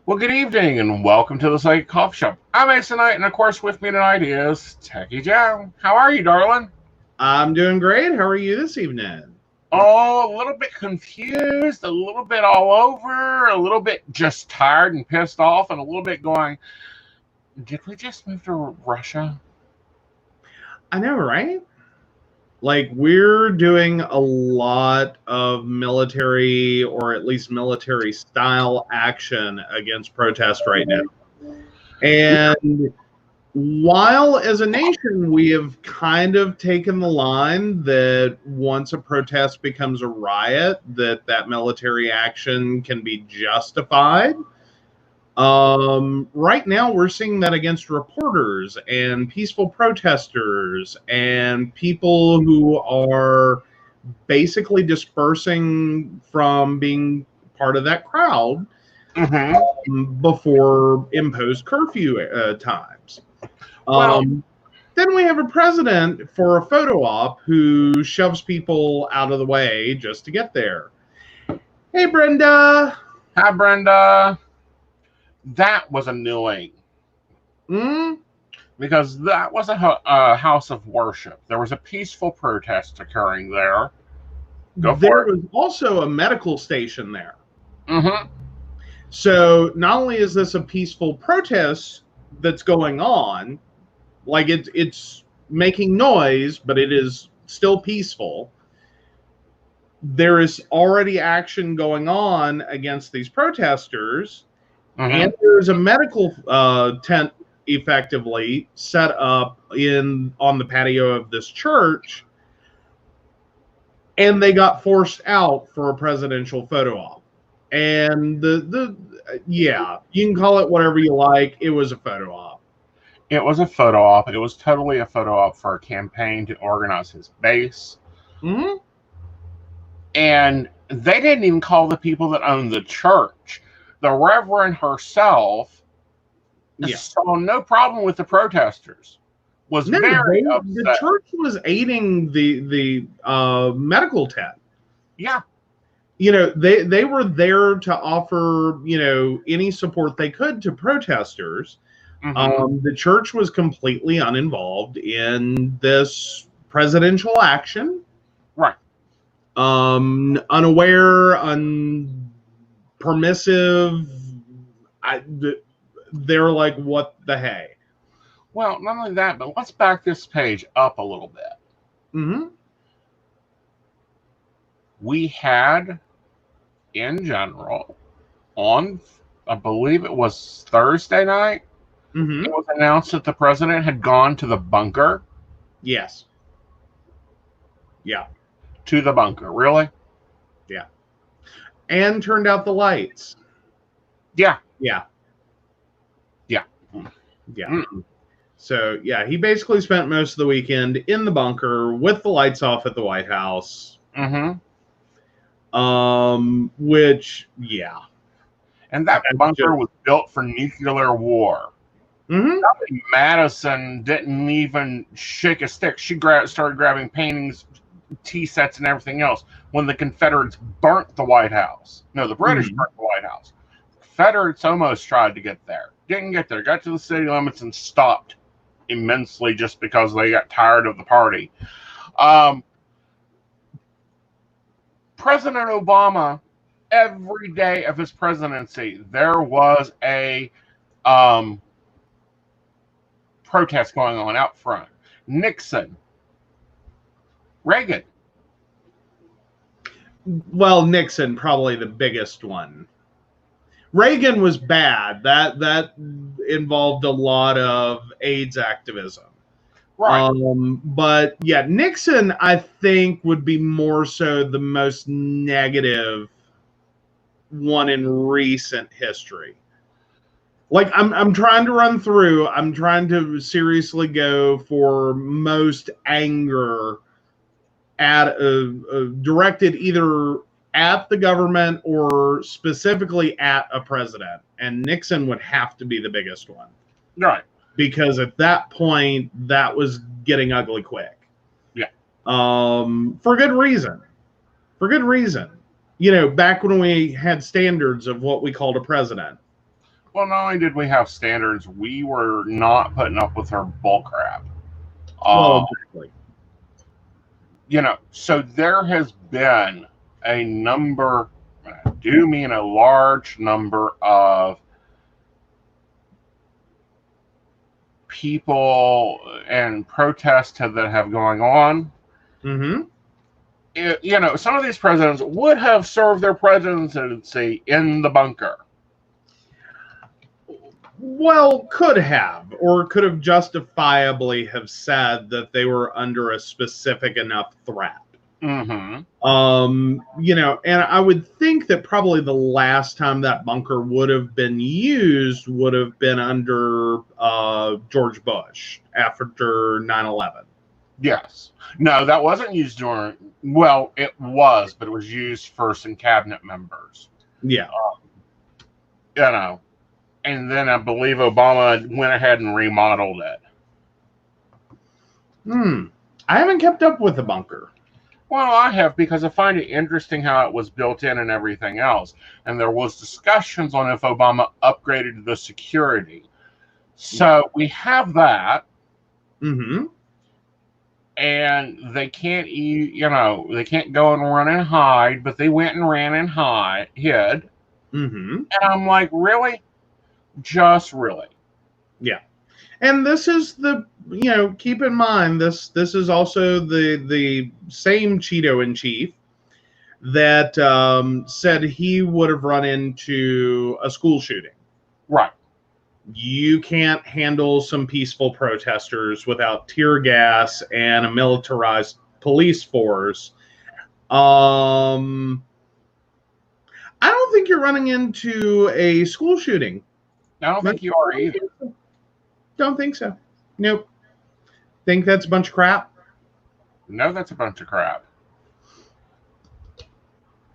Well, good evening and welcome to the Psychic Coffee Shop. I'm Aeson Knight, and of course, with me tonight is Techy Joe. How are you, darling? I'm doing great. How are you this evening? Oh, a little bit confused, a little bit all over, a little bit just tired and pissed off, and a little bit going, did we just move to Russia? I know, right? Like, we're doing a lot of military, or at least military style action against protest right now. And while as a nation, we have kind of taken the line that once a protest becomes a riot, that military action can be justified. Right now, we're seeing that against reporters and peaceful protesters and people who are basically dispersing from being part of that crowd before imposed curfew times. Then we have a president for a photo op who shoves people out of the way just to get there. Hey, Brenda. Hi, Brenda. That was annoying. Because that was a house of worship. There was a peaceful protest occurring there. There was also a medical station there. Mm-hmm. So not only is this a peaceful protest that's going on, like it's making noise, but it is still peaceful. There is already action going on against these protesters. And there's a medical tent effectively set up on the patio of this church, and they got forced out for a presidential photo op. And yeah, you can call it whatever you like. It was a photo op. It was a photo op. It was totally a photo op for a campaign to organize his base. And they didn't even call the people that owned the church. The Reverend herself saw no problem with the protesters. Very upset. The church was aiding the medical tent. Yeah. You know, they were there to offer, any support they could to protesters. The church was completely uninvolved in this presidential action. Right. Unaware, permissive. They're like, what the hey? Well, not only that, but let's back this page up a little bit. We had, in general, on, I believe it was Thursday night, it was announced that the president had gone to the bunker. Yes. Yeah. To the bunker, really? Yeah. And turned out the lights. Yeah. Yeah. Yeah. Yeah. So, yeah, he basically spent most of the weekend in the bunker with the lights off at the White House. Which, yeah. And that bunker was built for nuclear war. Madison didn't even shake a stick. She started grabbing paintings, tea sets, and everything else when the Confederates burnt the White House. No, the British burnt the White House. The Confederates almost tried to get there. Didn't get there. Got to the city limits and stopped immensely just because they got tired of the party. President Obama, every day of his presidency, there was a protest going on out front. Nixon, Reagan. Well, Nixon, probably the biggest one. Reagan was bad. That involved a lot of AIDS activism. Right. But yeah, Nixon, I think, would be more so the most negative one in recent history. Like, I'm trying to run through. I'm trying to seriously go for most anger at directed either at the government or specifically at a president. And Nixon would have to be the biggest one. Right. Because at that point, that was getting ugly quick. Yeah. For good reason. You know, back when we had standards of what we called a president. Well, not only did we have standards, we were not putting up with her bull crap. Well, exactly. You know, so there has been a number, I do mean a large number of people and protests that have going on. Mm-hmm. You know, some of these presidents would have served their presidency in the bunker. Well, could have, or could have justifiably have said that they were under a specific enough threat. Mm-hmm. You know, and I would think that probably the last time that bunker would have been used would have been under George Bush after 9/11. Yes. No, that wasn't used during, well, it was, but it was used for some cabinet members. Yeah. You know, and then I believe Obama went ahead and remodeled it. I haven't kept up with the bunker. Well, I have, because I find it interesting how it was built in and everything else. And there was discussions on if Obama upgraded the security. So we have that. Mm-hmm. And they can't, you know, they can't go and run and hide, but they went and ran and hid. Mm-hmm. And I'm like, really? Just really? Yeah. And this is the, you know, keep in mind, this is also the same Cheeto in chief that said he would have run into a school shooting. Right. You can't handle some peaceful protesters without tear gas and a militarized police force. I don't think you're running into a school shooting. I don't think you are either. Don't think so. Nope. Think that's a bunch of crap? No, that's a bunch of crap.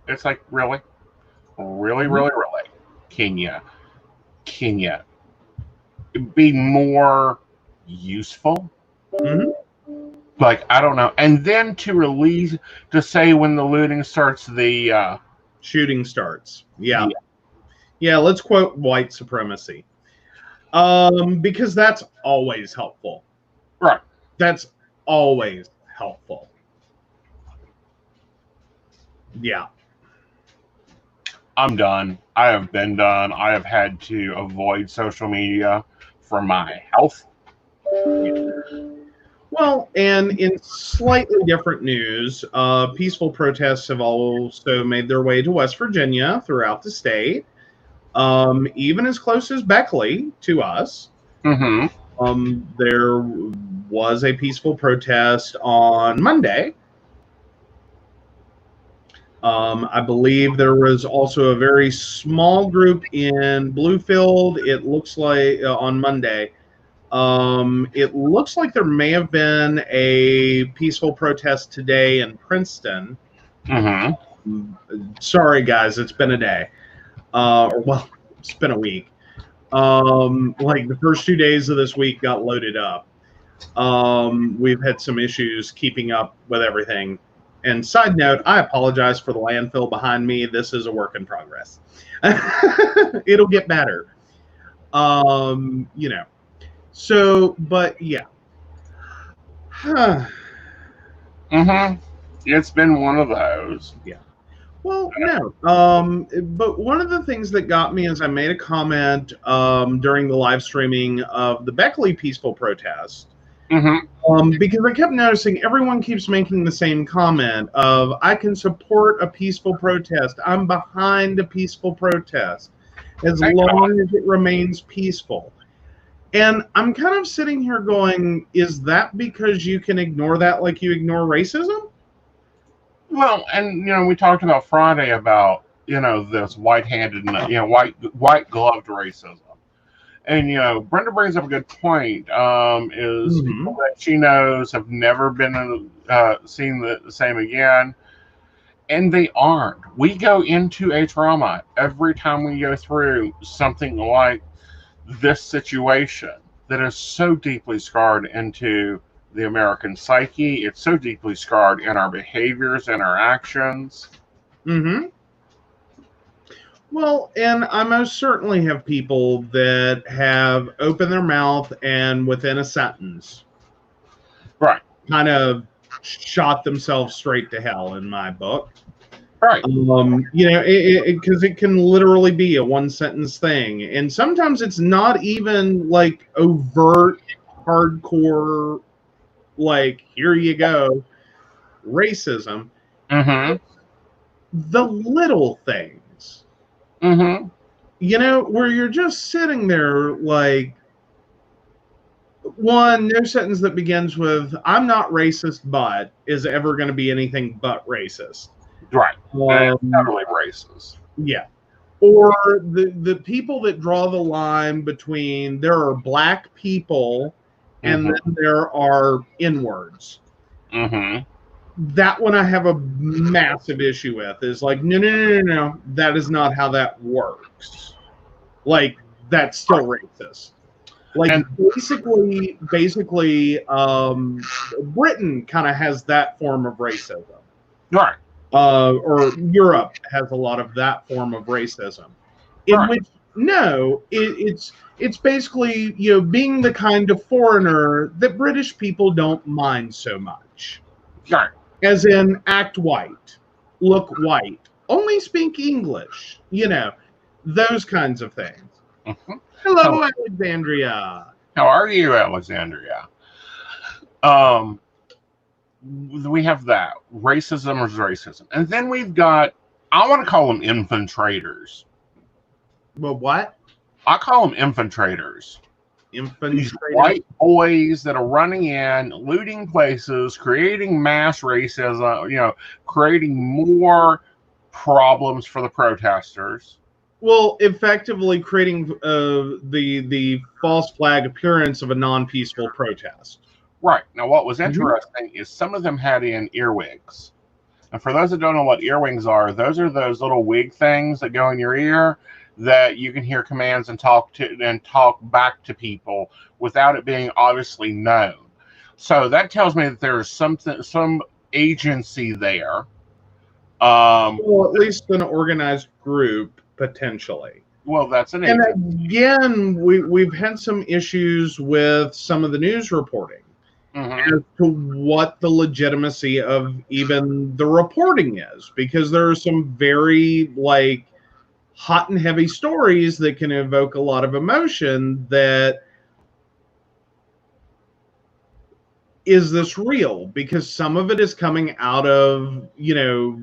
It's like, really? Really, really, really? Can you be more useful? Mm-hmm. Like, I don't know. And then to say when the looting starts, the shooting starts. Yeah. Yeah, let's quote white supremacy. Because that's always helpful. Right. That's always helpful. Yeah. I'm done. I have been done. I have had to avoid social media for my health. Well, and in slightly different news, peaceful protests have also made their way to West Virginia throughout the state, even as close as Beckley to us. Mm-hmm. There was a peaceful protest on Monday. I believe there was also a very small group in Bluefield. It looks like on Monday. It looks like there may have been a peaceful protest today in Princeton. Mm-hmm. Sorry, guys, it's been a day. Well, it's been a week. Like the first 2 days of this week got loaded up. We've had some issues keeping up with everything. And side note, I apologize for the landfill behind me. This is a work in progress. It'll get better. You know. So, but yeah. Mm-hmm. It's been one of those. Yeah. Well, no. But one of the things that got me is I made a comment during the live streaming of the Beckley peaceful protest. Mm-hmm. Because I kept noticing everyone keeps making the same comment of, I can support a peaceful protest. I'm behind a peaceful protest as long as it remains peaceful. And I'm kind of sitting here going, is that because you can ignore that like you ignore racism? Well, and, you know, we talked about Friday about, you know, this white-handed, you know, white-gloved racism. And, you know, Brenda brings up a good point, is people that she knows have never been seen the same again. And they aren't. We go into a trauma every time we go through something like this situation that is so deeply scarred into the American psyche. It's so deeply scarred in our behaviors and our actions. Well, and I most certainly have people that have opened their mouth and within a sentence Right. kind of shot themselves straight to hell in my book. Right. You know, because it can literally be a one sentence thing. And sometimes it's not even like overt, hardcore, like, here you go, racism. Mm-hmm. The little things, Mm-hmm. you know, where you're just sitting there like, one, no sentence that begins with "I'm not racist, but" is ever going to be anything but racist. Right. And it's Um, totally racist. yeah. Or the people that draw the line between there are black people and then there are N-words. Mm-hmm. That one I have a massive issue with. Is like, no. That is not how that works. Like, that's still racist. Like, And basically, Britain kind of has that form of racism, right. or Europe has a lot of that form of racism. In Right. which, no, it's basically, you know, being the kind of foreigner that British people don't mind so much. Right. As in, act white, look white, only speak English, you know, those kinds of things. Mm-hmm. Hello, Alexandria. How are you, Alexandria? We have that. Racism is racism. And then we've got, I want to call them infiltrators. Well, what? I call them infiltrators. These Infiltrators? white boys that are running in, looting places, creating mass racism, you know, creating more problems for the protesters. Well, effectively creating the false flag appearance of a non-peaceful protest. Right. Now, what was interesting is some of them had in earwigs. And for those that don't know what earwigs are those little wig things that go in your ear that you can hear commands and talk back to people without it being obviously known. So that tells me that there is some agency there. Well, at least an organized group, potentially. Well, that's an And agency. again, we've had some issues with some of the news reporting as to what the legitimacy of even the reporting is, because there are some very, like, hot and heavy stories that can evoke a lot of emotion. That, is this real? Because some of it is coming out of, you know,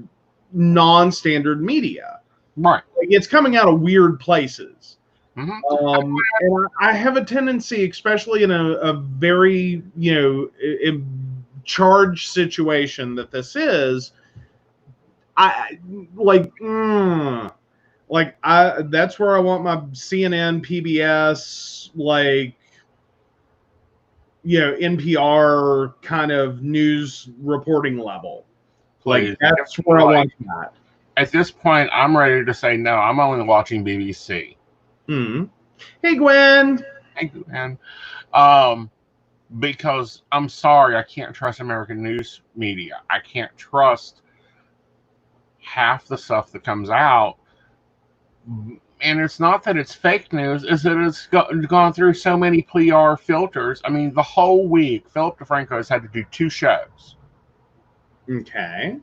non-standard media. Right. Like, it's coming out of weird places. Mm-hmm. And I have a tendency, especially in a very, you know, charged situation that this is, I like, that's where I want my CNN, PBS, like, you know, NPR kind of news reporting level. Please. Like, that's where I want that. At this point, I'm ready to say no. I'm only watching BBC. Hey, Gwen. Thank you, man. Because I'm sorry, I can't trust American news media. I can't trust half the stuff that comes out. And it's not that it's fake news, it's that it's gone through so many PR filters. I mean, the whole week, Philip DeFranco has had to do 2 shows. Okay.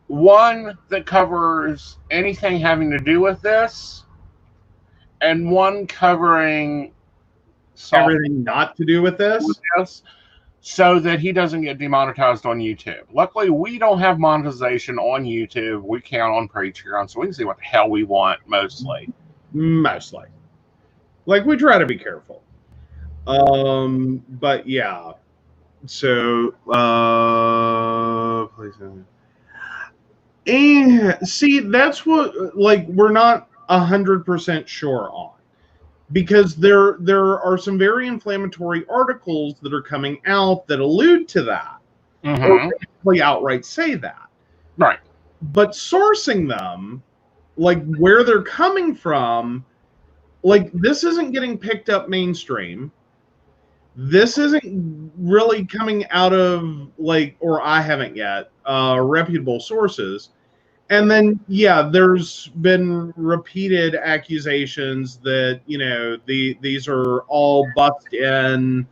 One that covers anything having to do with this, and one covering everything not to do with this, so that he doesn't get demonetized on YouTube. Luckily, we don't have monetization on YouTube. We count on Patreon, so we can see what the hell we want mostly. Like, we try to be careful. But yeah. So and see, that's what, like, we're not 100% sure on, because there are some very inflammatory articles that are coming out that allude to that, or basically outright say that. Right. But sourcing them, like, where they're coming from, like, this isn't getting picked up mainstream. This isn't really coming out of, like, or I haven't yet, reputable sources. And then, yeah, there's been repeated accusations that, these are all bust-in,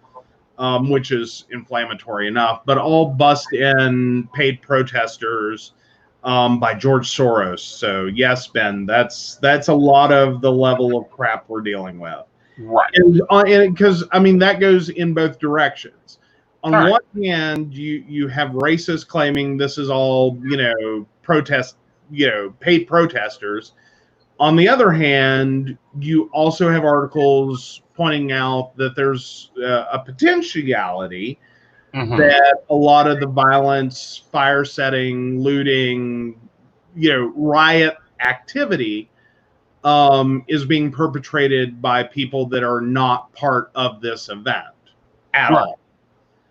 which is inflammatory enough, but all bust-in paid protesters by George Soros. So, yes, Ben, that's a lot of the level of crap we're dealing with. Right. And because, that goes in both directions. On All right. one hand, you have racists claiming this is all, protest, paid protesters. On the other hand, you also have articles pointing out that there's a potentiality that a lot of the violence, fire setting, looting, riot activity is being perpetrated by people that are not part of this event at all.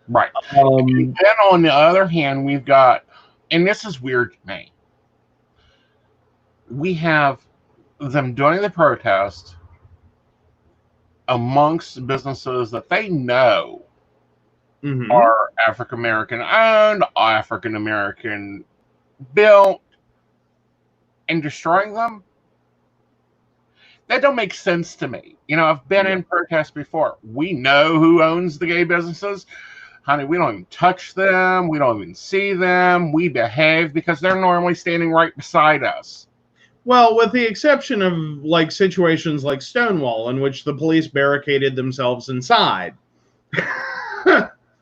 Right. And then on the other hand, we've got, and this is weird to me, we have them doing the protest amongst businesses that they know are African American owned, African American built, and destroying them. That don't make sense to me. I've been in protests before. We know who owns the gay businesses. Honey, we don't even touch them. We don't even see them. We behave because they're normally standing right beside us. Well, with the exception of situations like Stonewall, in which the police barricaded themselves inside.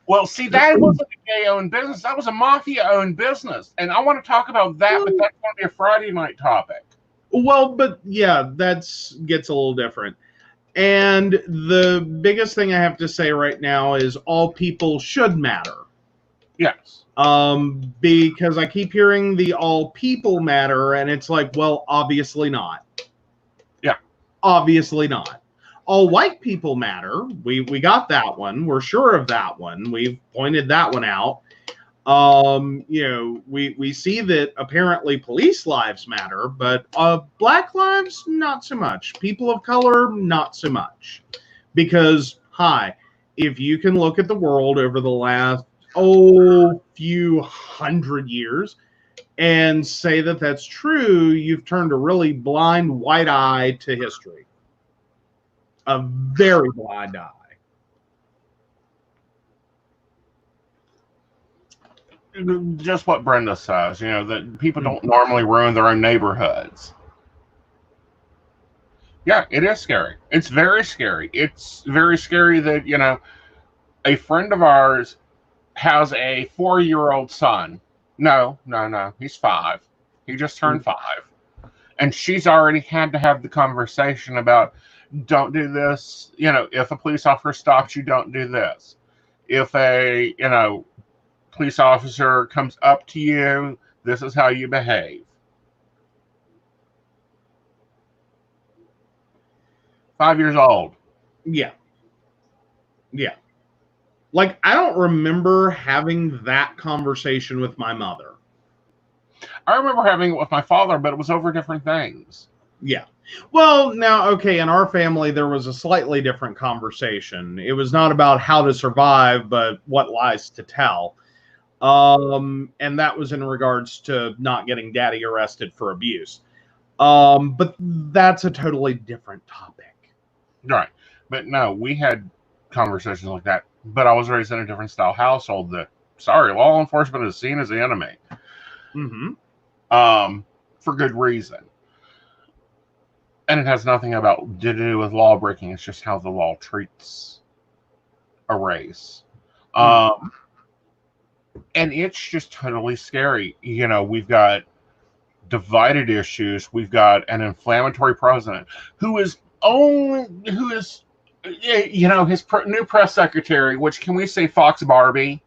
Well, see, that wasn't a gay-owned business. That was a mafia-owned business. And I want to talk about that, but that's going to be a Friday night topic. Well, but yeah, gets a little different. And the biggest thing I have to say right now is all people should matter. Yes. Because I keep hearing the all people matter, and it's like, well, obviously not. Yeah. Obviously not. All white people matter. We got that one. We're sure of that one. We've pointed that one out. We see that apparently police lives matter, but black lives, not so much. People of color, not so much. Because, if you can look at the world over the last, few hundred years and say that that's true, you've turned a really blind white eye to history. A very blind eye. Just what Brenda says, that people don't normally ruin their own neighborhoods. Yeah, it is scary. It's very scary. It's very scary that, a friend of ours has a 4-year-old son. No, he's 5. He just turned 5. And she's already had to have the conversation about, don't do this. If a police officer stops you, don't do this. If a, police officer comes up to you, this is how you behave. 5 years old. Yeah. I don't remember having that conversation with my mother. I remember having it with my father, but it was over different things. Yeah. Well, now, okay, in our family, there was a slightly different conversation. It was not about how to survive, but what lies to tell. And that was in regards to not getting daddy arrested for abuse. But that's a totally different topic. Right. But no, we had conversations like that. But I was raised in a different style household that, law enforcement is seen as the enemy. For good reason. And it has nothing to do with law breaking. It's just how the law treats a race. And it's just totally scary. We've got divided issues. We've got an inflammatory president his new press secretary, which, can we say Fox Barbie?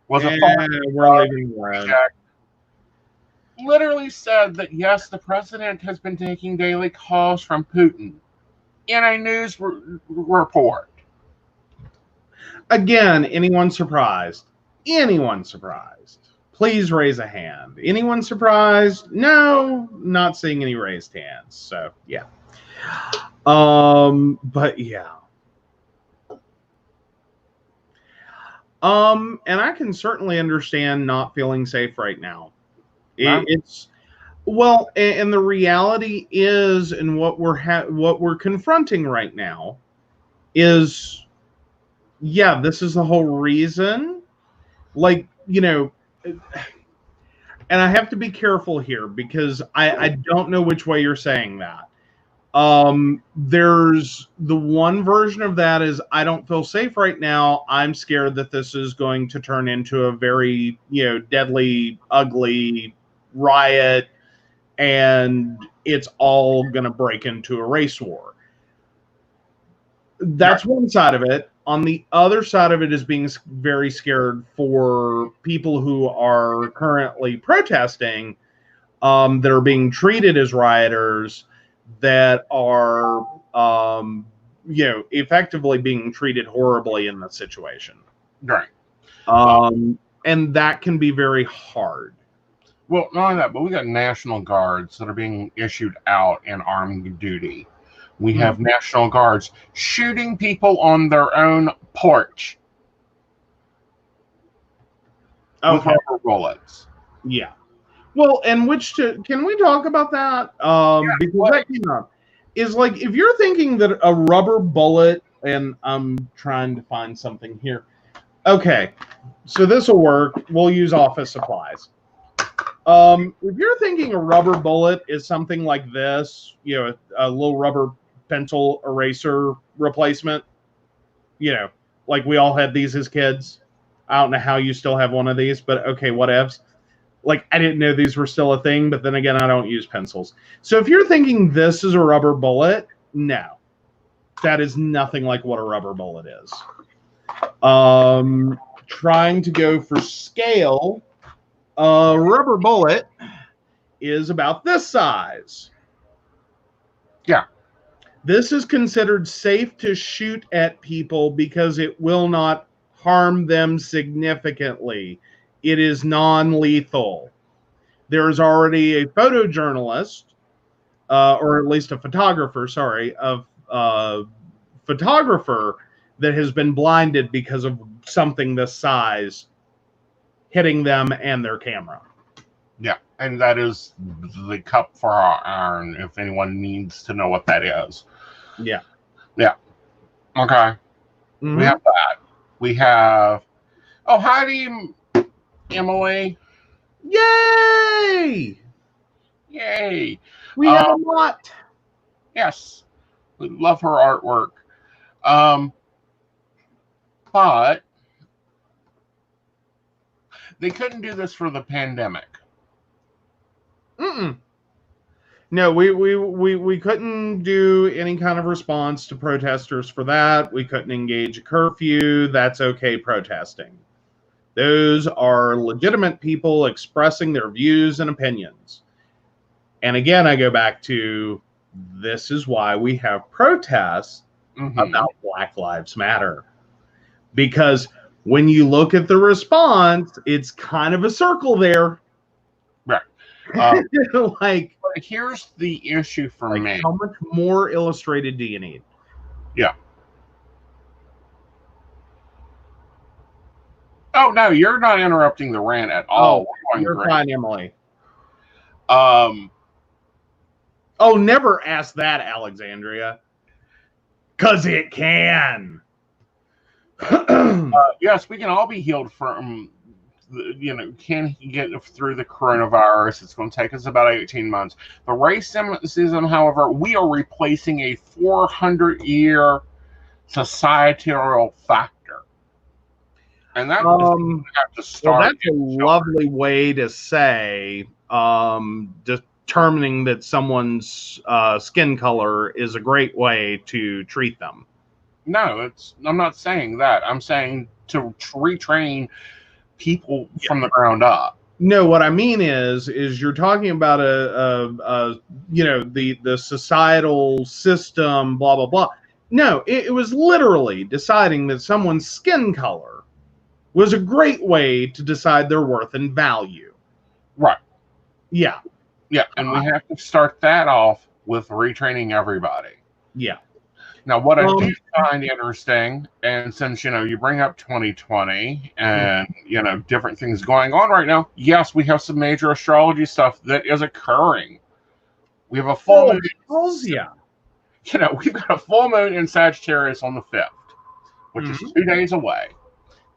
Was a Fox Barbie project. Literally said that, yes, the president has been taking daily calls from Putin in a news report. Again, anyone surprised? Anyone surprised? Please raise a hand. Anyone surprised? No, not seeing any raised hands. So, yeah. But yeah. And I can certainly understand not feeling safe right now. No. It's well, and the reality is, and what we're confronting right now is, yeah, this is the whole reason. Like, and I have to be careful here because I don't know which way you're saying that. There's the one version of that is I don't feel safe right now. I'm scared that this is going to turn into a very, deadly, ugly riot, and it's all going to break into a race war. That's one side of it. On the other side of it is being very scared for people who are currently protesting, that are being treated as rioters, that are, effectively being treated horribly in the situation. Right. And that can be very hard. Well, not only that, but we got National Guards that are being issued out in armed duty. We have National Guards shooting people on their own porch with rubber bullets. Yeah. Well, and can we talk about that? Because that came up. Is like, if you're thinking that a rubber bullet, and I'm trying to find something here. Okay, so this will work. We'll use office supplies. If you're thinking a rubber bullet is something like this, a little rubber pencil eraser replacement, like we all had these as kids. I don't know how you still have one of these, but okay, whatevs. Like, I didn't know these were still a thing, but then again, I don't use pencils. So if you're thinking this is a rubber bullet, no. That is nothing like what a rubber bullet is. Trying to go for scale, a rubber bullet is about this size. Yeah. This is considered safe to shoot at people because it will not harm them significantly. It is non-lethal. There is already a photojournalist, or at least a photographer, photographer that has been blinded because of something this size hitting them and their camera. Yeah, and that is the cup for our iron, if anyone needs to know what that is. Yeah. Yeah. Okay. Mm-hmm. We have that. We have... Oh, hi, Emily. Yay! Yay! We have a lot. Yes. We love her artwork. But they couldn't do this for the pandemic. No, we couldn't do any kind of response to protesters for that. We couldn't engage a curfew. That's okay protesting. Those are legitimate people expressing their views and opinions. And again, I go back to, this is why we have protests about Black Lives Matter. Because when you look at the response, it's kind of a circle there. Right. Like, but here's the issue for me. How much more illustrated do you need? Yeah. Oh, no, you're not interrupting the rant at all. You're fine, Emily. Never ask that, Alexandria. Because it can. Yes, we can all be healed from, can he get through the coronavirus? It's going to take us about 18 months. The racism, however, we are replacing a 400-year societal factor. And that have to start. Well, that's a lovely way to say determining that someone's skin color is a great way to treat them. No, I'm not saying that. I'm saying to retrain people from the ground up. No, what I mean is you're talking about the societal system, blah blah blah. No, it was literally deciding that someone's skin color was a great way to decide their worth and value. Right. Yeah. Yeah, and we have to start that off with retraining everybody. Yeah. Now, what I do find interesting, and since, you bring up 2020 and, different things going on right now, yes, we have some major astrology stuff that is occurring. We have a full moon. Yeah. We've got a full moon in Sagittarius on the 5th, which is 2 days away.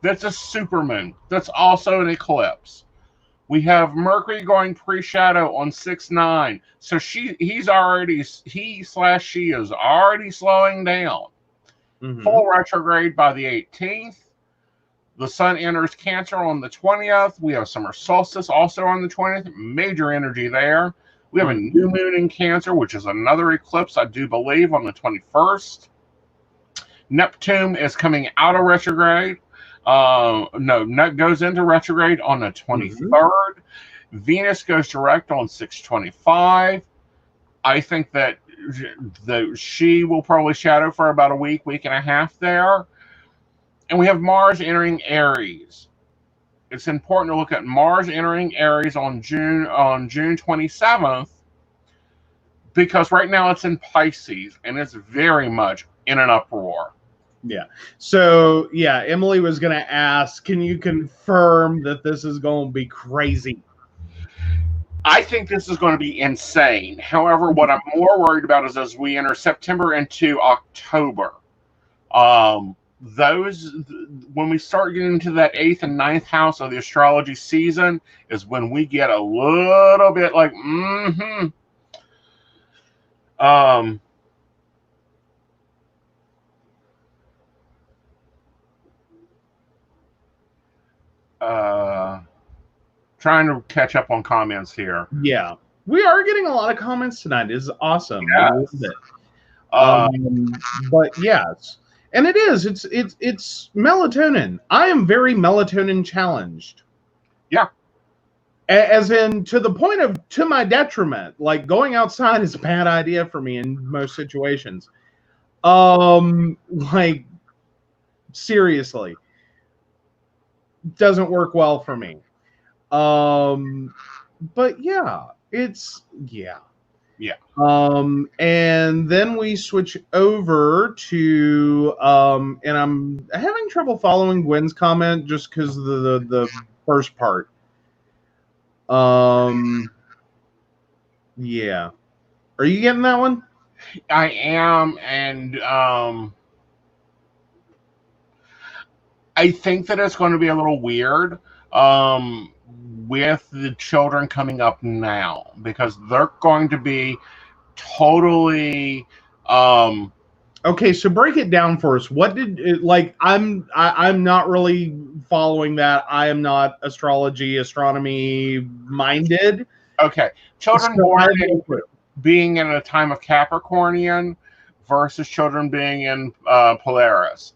That's a super moon. That's also an eclipse. We have Mercury going pre-shadow on 6/9. So she is already slowing down. Full retrograde by the 18th. The sun enters Cancer on the 20th. We have summer solstice also on the 20th. Major energy there. We have a new moon in Cancer, which is another eclipse, I do believe, on the 21st. Neptune is coming out of retrograde. Goes into retrograde on the 23rd. Venus goes direct on 6/25. I think that she will probably shadow for about a week and a half there. And we have Mars entering Aries. It's important to look at Mars entering Aries on June 27th, because right now it's in Pisces and it's very much in an uproar. Yeah. So, Emily was going to ask, can you confirm that this is going to be crazy? I think this is going to be insane. However, what I'm more worried about is as we enter September into October, when we start getting into that 8th and 9th house of the astrology season is when we get a little bit like, trying to catch up on comments here. Yeah, we are getting a lot of comments tonight. This is awesome. Yes. But yes, and it's melatonin. I am very melatonin challenged. Yeah. As in, to the point of, to my detriment, like going outside is a bad idea for me in most situations. Like, seriously, doesn't work well for me. But yeah, Yeah. And then we switch over to, and I'm having trouble following Gwen's comment just because of the first part. Yeah. Are you getting that one? I am, and I think that it's going to be a little weird with the children coming up now, because they're going to be totally okay, so break it down for us. What did it, like, I'm not really following that. I am not astronomy minded. Okay. Children born being in a time of Capricornian versus children being in Polaris.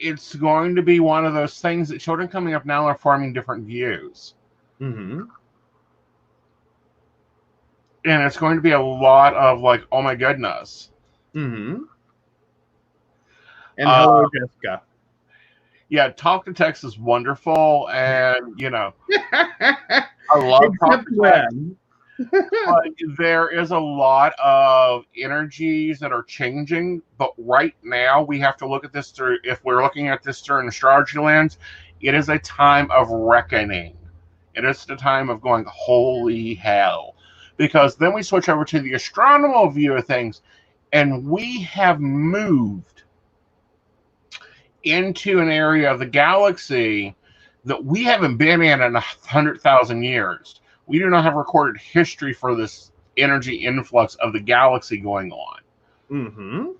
It's going to be one of those things that children coming up now are forming different views. Mm-hmm. And it's going to be a lot of like, oh my goodness. Mm-hmm. And hello, Jessica. Yeah, Talk to Text is wonderful, and I love Talk to Text. But there is a lot of energies that are changing. But right now, we have to look at this through, if we're looking at this through an astrology lens, it is a time of reckoning. It is the time of going, holy hell. Because then we switch over to the astronomical view of things, and we have moved into an area of the galaxy that we haven't been in 100,000 years. We do not have recorded history for this energy influx of the galaxy going on. Mm-hmm.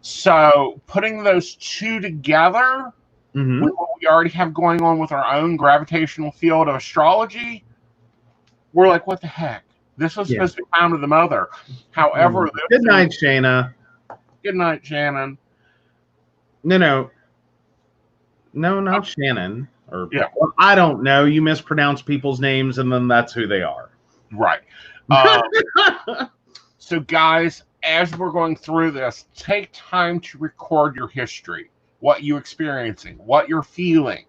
So putting those two together with what we already have going on with our own gravitational field of astrology, we're like, what the heck? This was supposed to be time of the mother. However, good night, Shana. Good night, Shannon. No, not Shannon. Or well, I don't know. You mispronounce people's names, and then that's who they are. Right. So, guys, as we're going through this, take time to record your history, what you're experiencing, what you're feeling,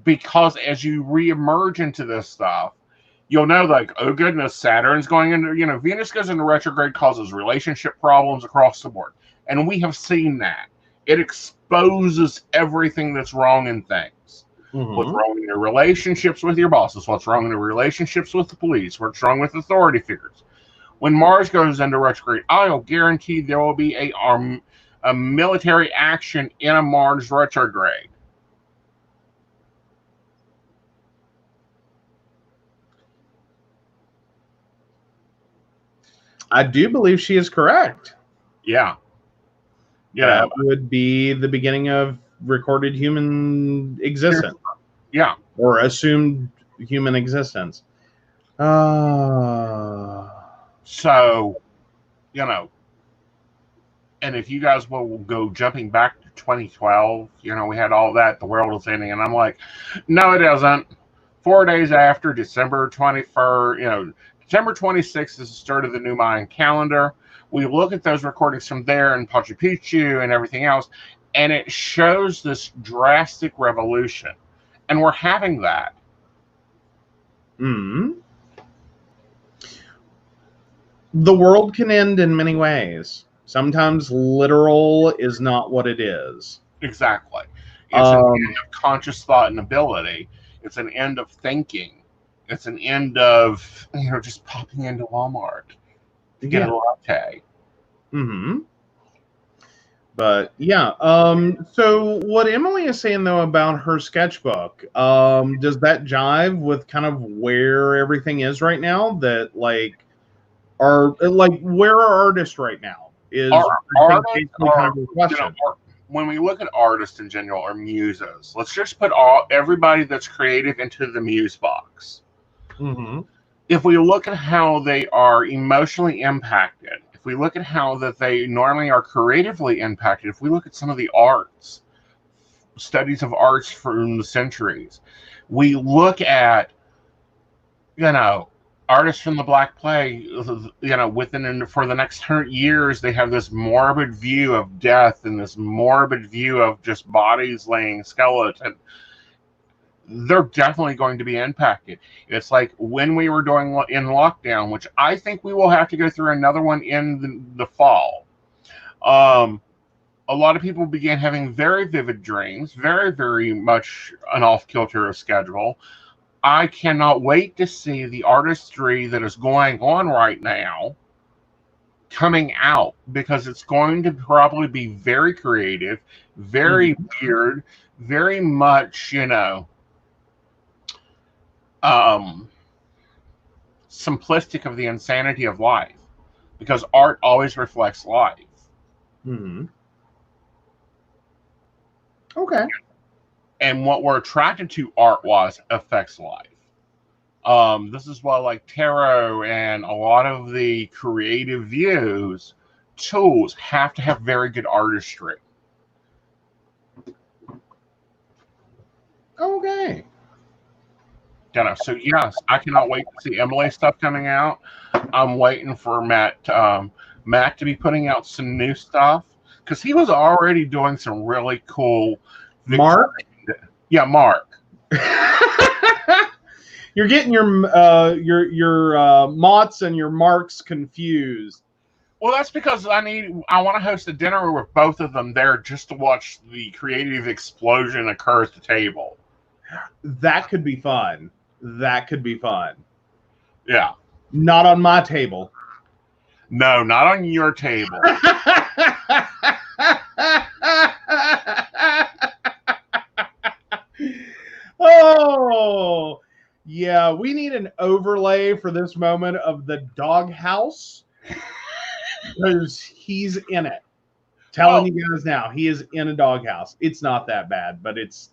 because as you reemerge into this stuff, you'll know, like, oh goodness, Saturn's going into, Venus goes into retrograde, causes relationship problems across the board. And we have seen that. It exposes everything that's wrong in things. What's wrong in your relationships with your bosses, what's wrong in your relationships with the police, what's wrong with authority figures. When Mars goes into retrograde, I'll guarantee there will be a military action in a Mars retrograde. I do believe she is correct. Yeah. That would be the beginning of recorded human existence. Yeah. Or assumed human existence. So, and if you guys will go jumping back to 2012, we had all that, the world was ending, and I'm like, no, it isn't. 4 days after December 21st, December 26th is the start of the new Mayan calendar. We look at those recordings from there and Machu Picchu and everything else, and it shows this drastic revolution. And we're having that. The world can end in many ways. Sometimes literal is not what it is. Exactly. It's an end of conscious thought and ability. It's an end of thinking. It's an end of, just popping into Walmart to get a latte. But yeah, so what Emily is saying though about her sketchbook, does that jive with kind of where everything is right now? That where are artists right now? When we look at artists in general or muses, let's just put everybody that's creative into the muse box. If we look at how they are emotionally impacted, if we look at how that they normally are creatively impacted, if we look at some of the arts, studies of arts from the centuries, we look at, artists from the Black Plague, for the next 100 years, they have this morbid view of death and this morbid view of just bodies laying skeleton. They're definitely going to be impacted. It's like when we were doing in lockdown, which I think we will have to go through another one in the fall. A lot of people began having very vivid dreams, very, very much an off-kilter schedule. I cannot wait to see the artistry that is going on right now coming out, because it's going to probably be very creative, very weird, very much, simplistic of the insanity of life, because art always reflects life. Okay. And what we're attracted to art-wise affects life. This is why, like, tarot and a lot of the creative views, tools have to have very good artistry. Okay. So yes, I cannot wait to see Emily's stuff coming out. I'm waiting for Matt to be putting out some new stuff, because he was already doing some really cool. Mark? Yeah, Mark. You're getting your Mott's and your Marks confused. Well, that's because I want to host a dinner with both of them there just to watch the creative explosion occur at the table. That could be fun. Yeah. Not on my table. No, not on your table. Oh, yeah. We need an overlay for this moment of the doghouse, because he's in it. Telling you guys now, he is in a doghouse. It's not that bad, but it's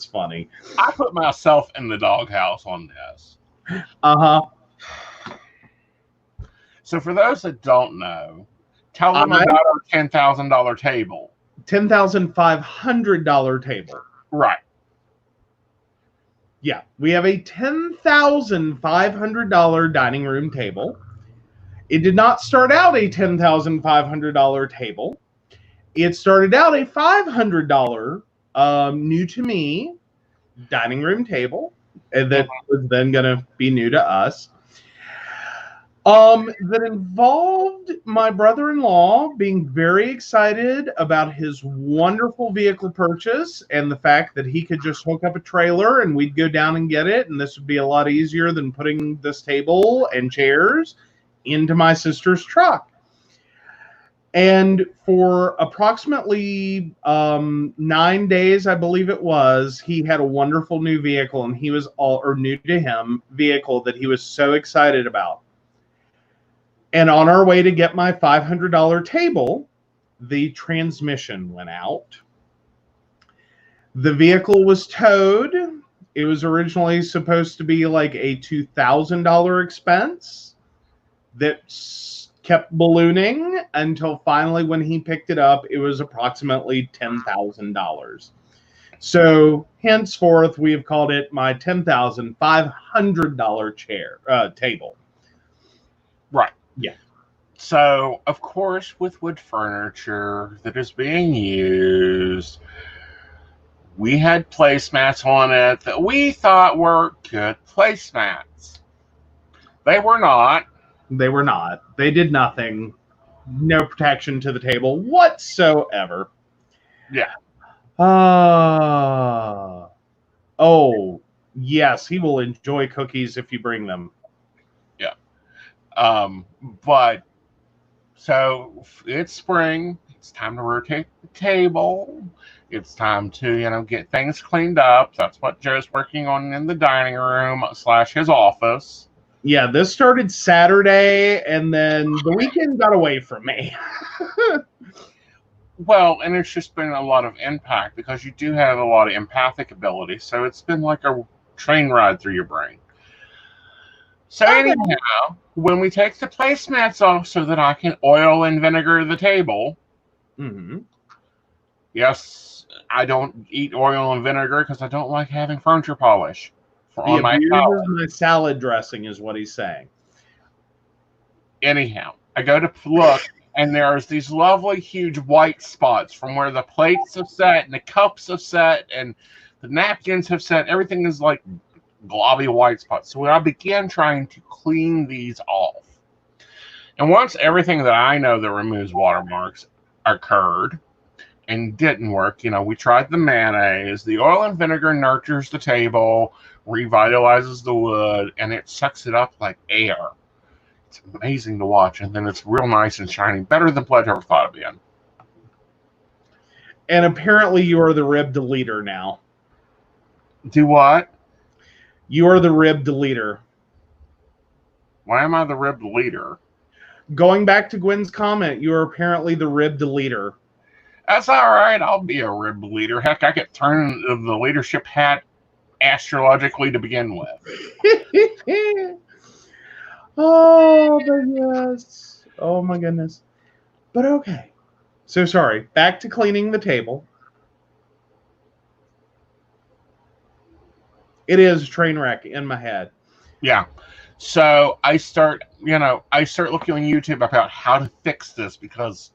funny. I put myself in the doghouse on this. So for those that don't know, tell them about our $10,000 table. $10,500 table. Right. Yeah, we have a $10,500 dining room table. It did not start out a $10,500 table. It started out a $500 new to me dining room table. and that was then going to be new to us. That involved my brother-in-law being very excited about his wonderful vehicle purchase and the fact that he could just hook up a trailer and we'd go down and get it, and this would be a lot easier than putting this table and chairs into my sister's truck. And for approximately 9 days, I believe it was, he had a wonderful new vehicle, and he was new to him vehicle that he was so excited about. And on our way to get my $500 table, the transmission went out. The vehicle was towed. It was originally supposed to be like a $2,000 expense that kept ballooning until finally when he picked it up, it was approximately $10,000. So henceforth, we have called it my $10,500 table. Right. Yeah. So, of course, with wood furniture that is being used, we had placemats on it that we thought were good placemats. They were not. They were not. They did nothing. No protection to the table whatsoever. Yeah. Oh, yes, he will enjoy cookies if you bring them. Yeah. But so it's spring. It's time to rotate the table. It's time to, get things cleaned up. That's what Joe's working on in the dining room / his office. Yeah, this started Saturday, and then the weekend got away from me. Well, and it's just been a lot of impact because you do have a lot of empathic ability. So it's been like a train ride through your brain. So anyhow, when we take the placemats off so that I can oil and vinegar the table, yes, I don't eat oil and vinegar because I don't like having furniture polish on my salad. My salad dressing is what he's saying. Anyhow, I go to look, and there's these lovely huge white spots from where the plates have set and the cups have set and the napkins have set. Everything is like globby white spots. So I began trying to clean these off. And once everything that I know that removes watermarks occurred and didn't work, we tried the mayonnaise. The oil and vinegar nurtures the table, revitalizes the wood, and it sucks it up like air. It's amazing to watch, and then it's real nice and shiny, better than Pledge ever thought it'd be. And apparently you are the rib deleter now. Do what? You are the rib deleter. Why am I the rib leader? Going back to Gwen's comment, you are apparently the rib deleter. That's all right. I'll be a rib leader. Heck, I get thrown the leadership hat astrologically to begin with. Oh, but yes. Oh, my goodness. But okay. So sorry. Back to cleaning the table. It is a train wreck in my head. Yeah. So I start looking on YouTube about how to fix this because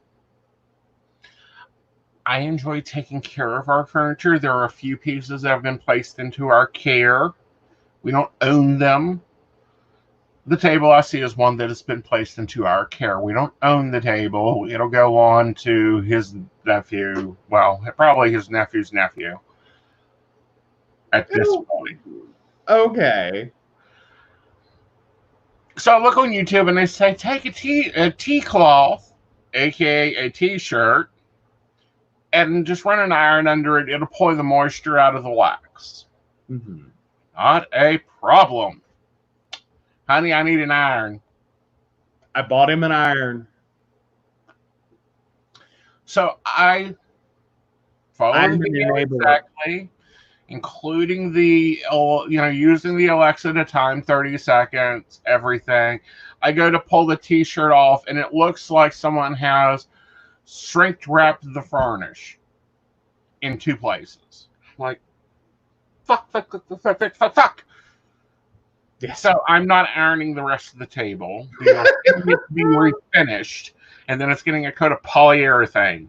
I enjoy taking care of our furniture. There are a few pieces that have been placed into our care. We don't own them. The table I see is one that has been placed into our care. We don't own the table. It'll go on to his nephew. Well, probably his nephew's nephew at this point. Okay. So I look on YouTube and they say, take a tea cloth, aka a t-shirt, and just run an iron under it. It'll pull the moisture out of the wax. Not a problem. Honey, I need an iron. I bought him an iron. So I followed the video exactly, including the, using the Alexa to time 30 seconds, everything. I go to pull the t-shirt off, and it looks like someone has shrink wrapped the furnish in two places. Like, fuck. Yeah. So I'm not ironing the rest of the table. It's being refinished, and then it's getting a coat of polyurethane.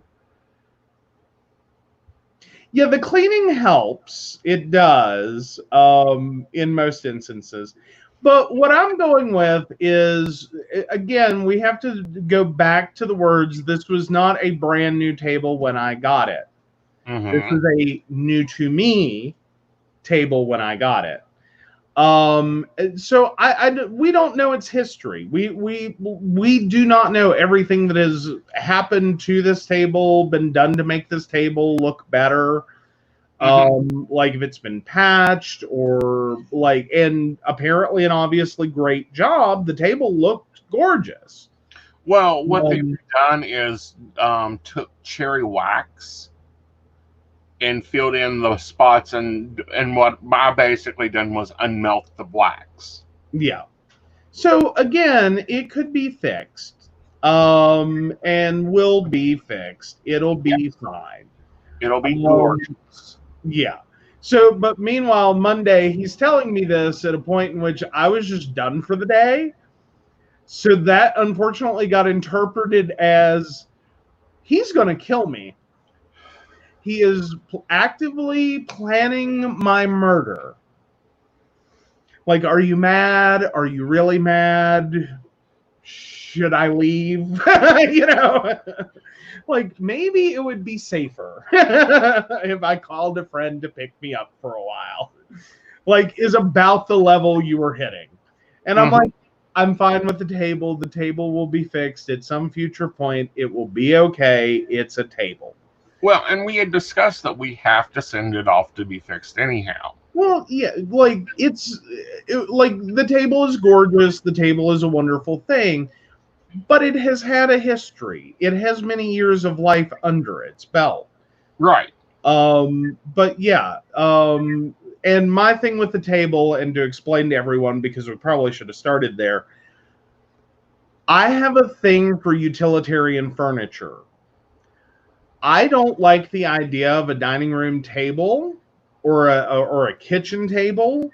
Yeah, the cleaning helps. It does, in most instances. But what I'm going with is, again, we have to go back to the words. This was not a brand new table when I got it. This is a new to me table when I got it. So we don't know its history. We do not know everything that has happened to this table, been done to make this table look better. Like if it's been patched or like, and apparently and obviously great job. The table looked gorgeous. Well, what they've done is took cherry wax and filled in the spots, and what I basically done was unmelt the blacks. Yeah. So again, it could be fixed, and will be fixed. It'll be fine. It'll be gorgeous. Yeah. So, but meanwhile, Monday, he's telling me this at a point in which I was just done for the day. So that unfortunately got interpreted as he's going to kill me. He is actively planning my murder. Like, are you mad? Are you really mad? Should I leave? You know, like maybe it would be safer if I called a friend to pick me up for a while. Like, is about the level you were hitting. And I'm like, I'm fine with the table. The table will be fixed at some future point. It will be okay. It's a table. Well, and we had discussed that we have to send it off to be fixed anyhow. Well, yeah, like like the table is gorgeous. The table is a wonderful thing, but it has had a history. It has many years of life under its belt. Right. But yeah, and my thing with the table, and to explain to everyone, because we probably should have started there, I have a thing for utilitarian furniture. I don't like the idea of a dining room table or a kitchen table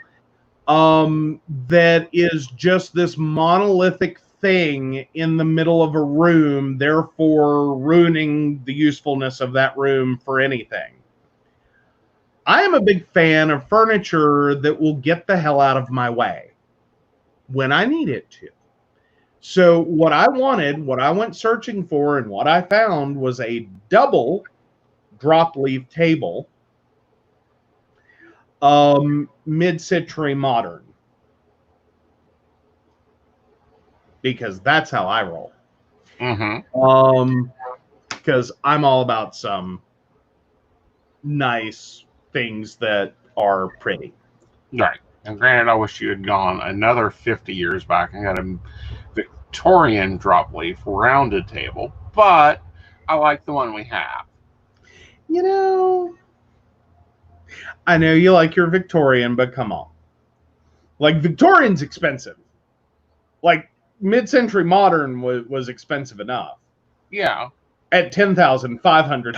that is just this monolithic thing in the middle of a room, therefore ruining the usefulness of that room for anything. I am a big fan of furniture that will get the hell out of my way when I need it to. So what I wanted, what I went searching for, and what I found was a double drop leaf table, mid-century modern, because that's how I roll. Because I'm all about some nice things that are pretty. Right. And granted, I wish you had gone another 50 years back and got a Victorian drop leaf rounded table, but I like the one we have. You know, I know you like your Victorian, but come on. Like, Victorian's expensive. Like, mid-century modern was expensive enough. Yeah. At $10,500.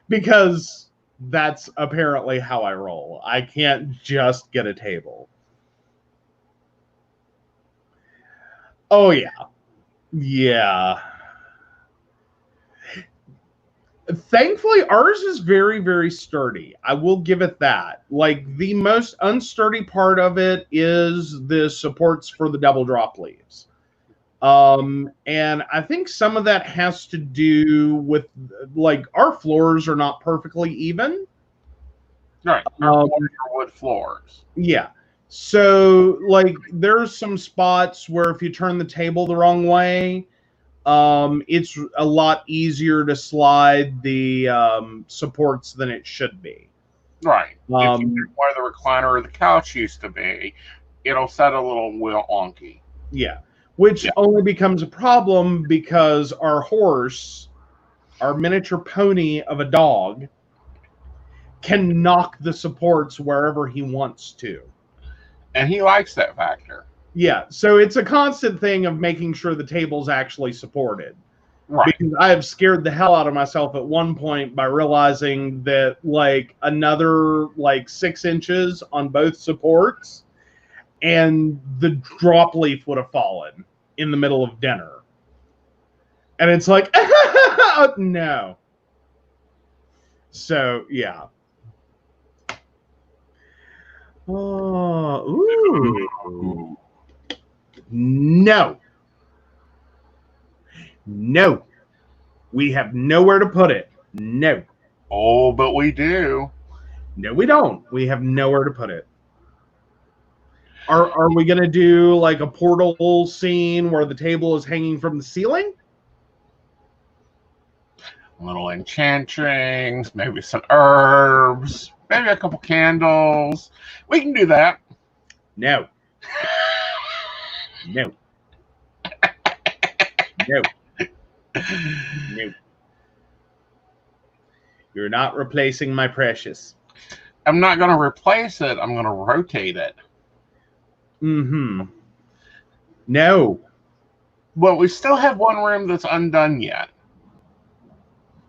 Because that's apparently how I roll. I can't just get a table. Oh, yeah. Yeah. Thankfully, ours is very, very sturdy. I will give it that. Like, the most unsturdy part of it is the supports for the double drop leaves. And I think some of that has to do with, like, our floors are not perfectly even. Right. Our wood floors. Yeah. So, like, there's some spots where if you turn the table the wrong way, it's a lot easier to slide the supports than it should be. Right. If you where the recliner or the couch used to be, it'll set a little wonky. Yeah. Which only becomes a problem because our horse, our miniature pony of a dog, can knock the supports wherever he wants to. And he likes that factor. Yeah, so it's a constant thing of making sure the table's actually supported. Right. Because I have scared the hell out of myself at one point by realizing that, like, another, like, 6 inches on both supports, and the drop leaf would have fallen in the middle of dinner. And it's like, no. So, yeah. Oh, ooh. No. No. We have nowhere to put it. No. Oh, but we do. No, we don't. We have nowhere to put it. Are we going to do like a portal scene where the table is hanging from the ceiling? Little enchantrings, maybe some herbs, maybe a couple candles. We can do that. No. No. No. No. You're not replacing my precious. I'm not going to replace it. I'm going to rotate it. Mm-hmm. No. Well, we still have one room that's undone yet.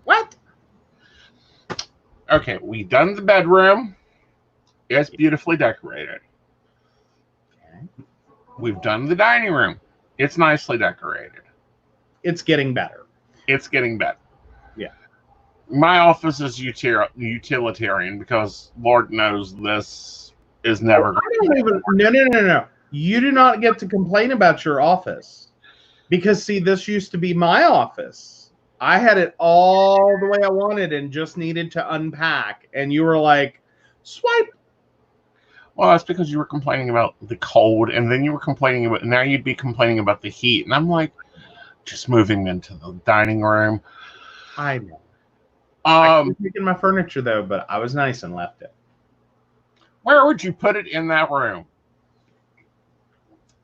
What? Okay, we've done the bedroom. It's beautifully decorated. Okay. We've done the dining room. It's nicely decorated. It's getting better. It's getting better. Yeah. My office is utilitarian because Lord knows this is never going to No. You do not get to complain about your office. Because, see, this used to be my office. I had it all the way I wanted and just needed to unpack. And you were like, swipe. Well, that's because you were complaining about the cold, and then you were complaining about, now you'd be complaining about the heat. And I'm like, just moving into the dining room. I know. I was taking my furniture, though, but I was nice and left it. Where would you put it in that room?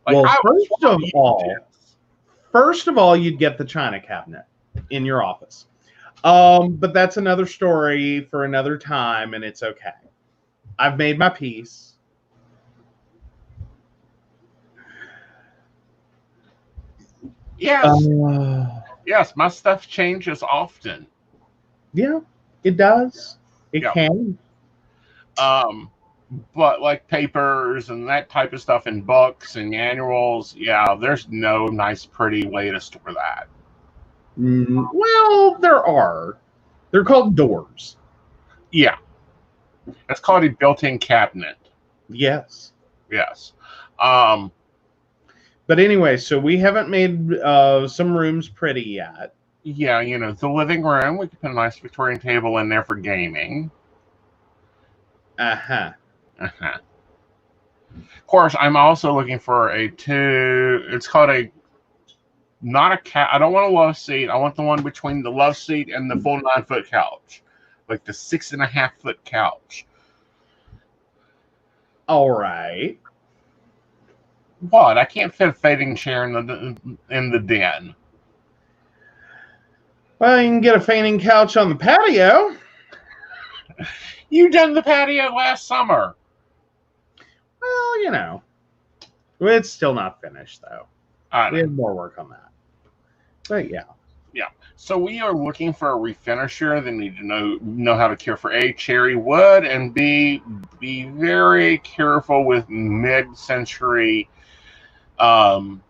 Like, well, first of all, you'd get the china cabinet in your office. But that's another story for another time, and it's okay. I've made my peace. Yes. Yes, my stuff changes often. Yeah, it does. It can. But like papers and that type of stuff and books and manuals, yeah, there's no nice, pretty way to store that. Well, there are. They're called doors. Yeah. It's called a built-in cabinet. Yes. Yes. But anyway, so we haven't made some rooms pretty yet. Yeah, you know, the living room, we could put a nice Victorian table in there for gaming. Uh-huh. Uh-huh. Of course, I'm also looking for it's called not a cat. I don't want a love seat. I want the one between the love seat and the full 9-foot couch. Like the 6.5-foot couch. All right. What? I can't fit a fading chair in the den. Well, you can get a fainting couch on the patio. You done the patio last summer. Well, you know. It's still not finished, though. We have more work on that. But, yeah. Yeah. So we are looking for a refinisher. They need to know how to care for A, cherry wood, and B, be very careful with mid-century solid.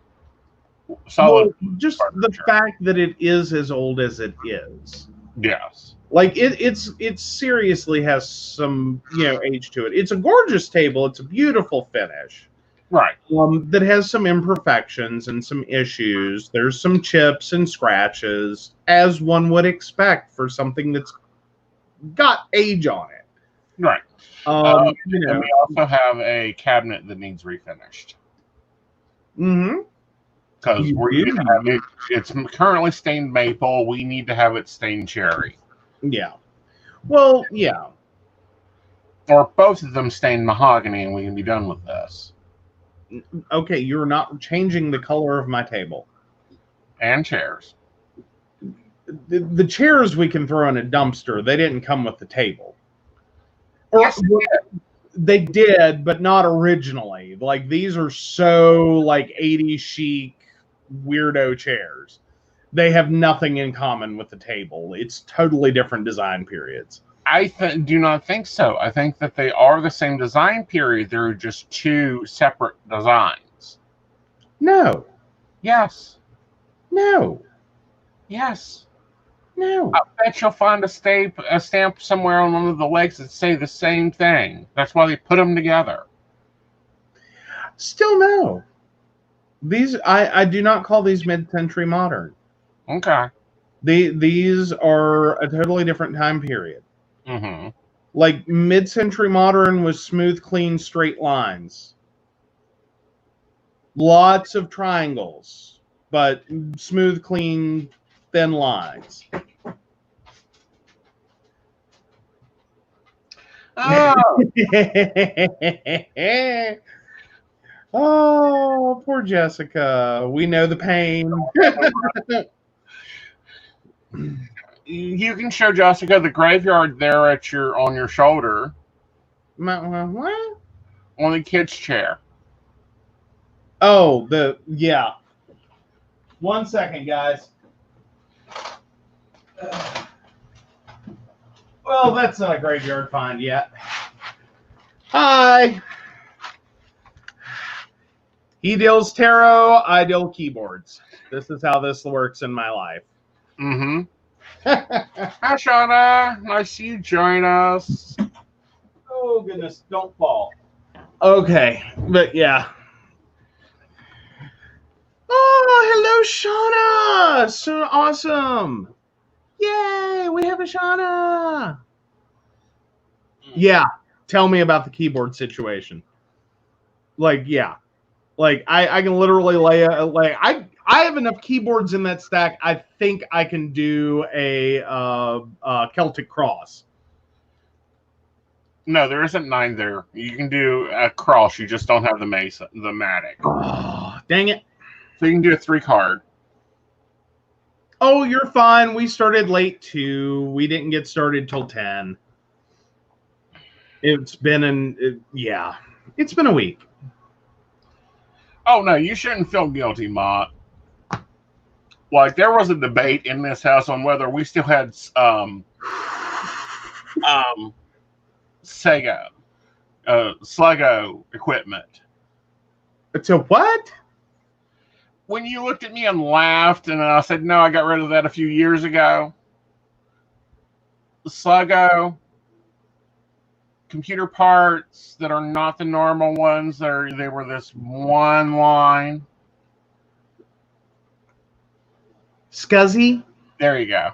Well, just furniture. The fact that it is as old as it is. Yes. Like it seriously has some age to it. It's a gorgeous table. It's a beautiful finish. Right. That has some imperfections and some issues. There's some chips and scratches, as one would expect for something that's got age on it. Right. And we also have a cabinet that needs refinished. Mm-hmm. Because it's currently stained maple. We need to have it stained cherry. Yeah. Well, yeah. Or both of them stained mahogany, and we can be done with this. Okay, you're not changing the color of my table. And chairs. The chairs we can throw in a dumpster. They didn't come with the table. Yes, they did, but not originally. Like, these are so, like, 80s chic, weirdo chairs. They have nothing in common with the table. It's totally different design periods. I do not think so. I think that they are the same design period. They're just two separate designs. No. Yes. No. Yes. No. I bet you'll find a stamp somewhere on one of the legs that say the same thing. That's why they put them together. Still no. These I do not call these mid-century modern. Okay. These are a totally different time period. Mm-hmm. Like mid-century modern was smooth, clean, straight lines. Lots of triangles, but smooth, clean, thin lines. Oh. Oh, poor Jessica. We know the pain. You can show Jessica the graveyard there on your shoulder What? on the kid's chair. Oh, yeah. 1 second, guys. Well, that's not a graveyard find yet. Hi. He deals tarot, I deal keyboards. This is how this works in my life. Mm-hmm. Hi, Shauna. Nice you join us. Oh, goodness. Don't fall. Okay. But, yeah. Oh, hello, Shauna. So awesome. Yay, we have a Shauna. Yeah. Tell me about the keyboard situation. Like, yeah. Like, I can literally I have enough keyboards in that stack. I think I can do a Celtic cross. No, there isn't 9 there. You can do a cross. You just don't have the matic. Oh, dang it. So you can do a 3-card. Oh, you're fine. We started late too. We didn't get started till 10. It's been yeah. It's been a week. Oh no, you shouldn't feel guilty, Mott. Like there was a debate in this house on whether we still had Slego equipment. It's a what? When you looked at me and laughed, and I said, no, I got rid of that a few years ago. Slego computer parts that are not the normal ones. They were this one line. Scuzzy? There you go.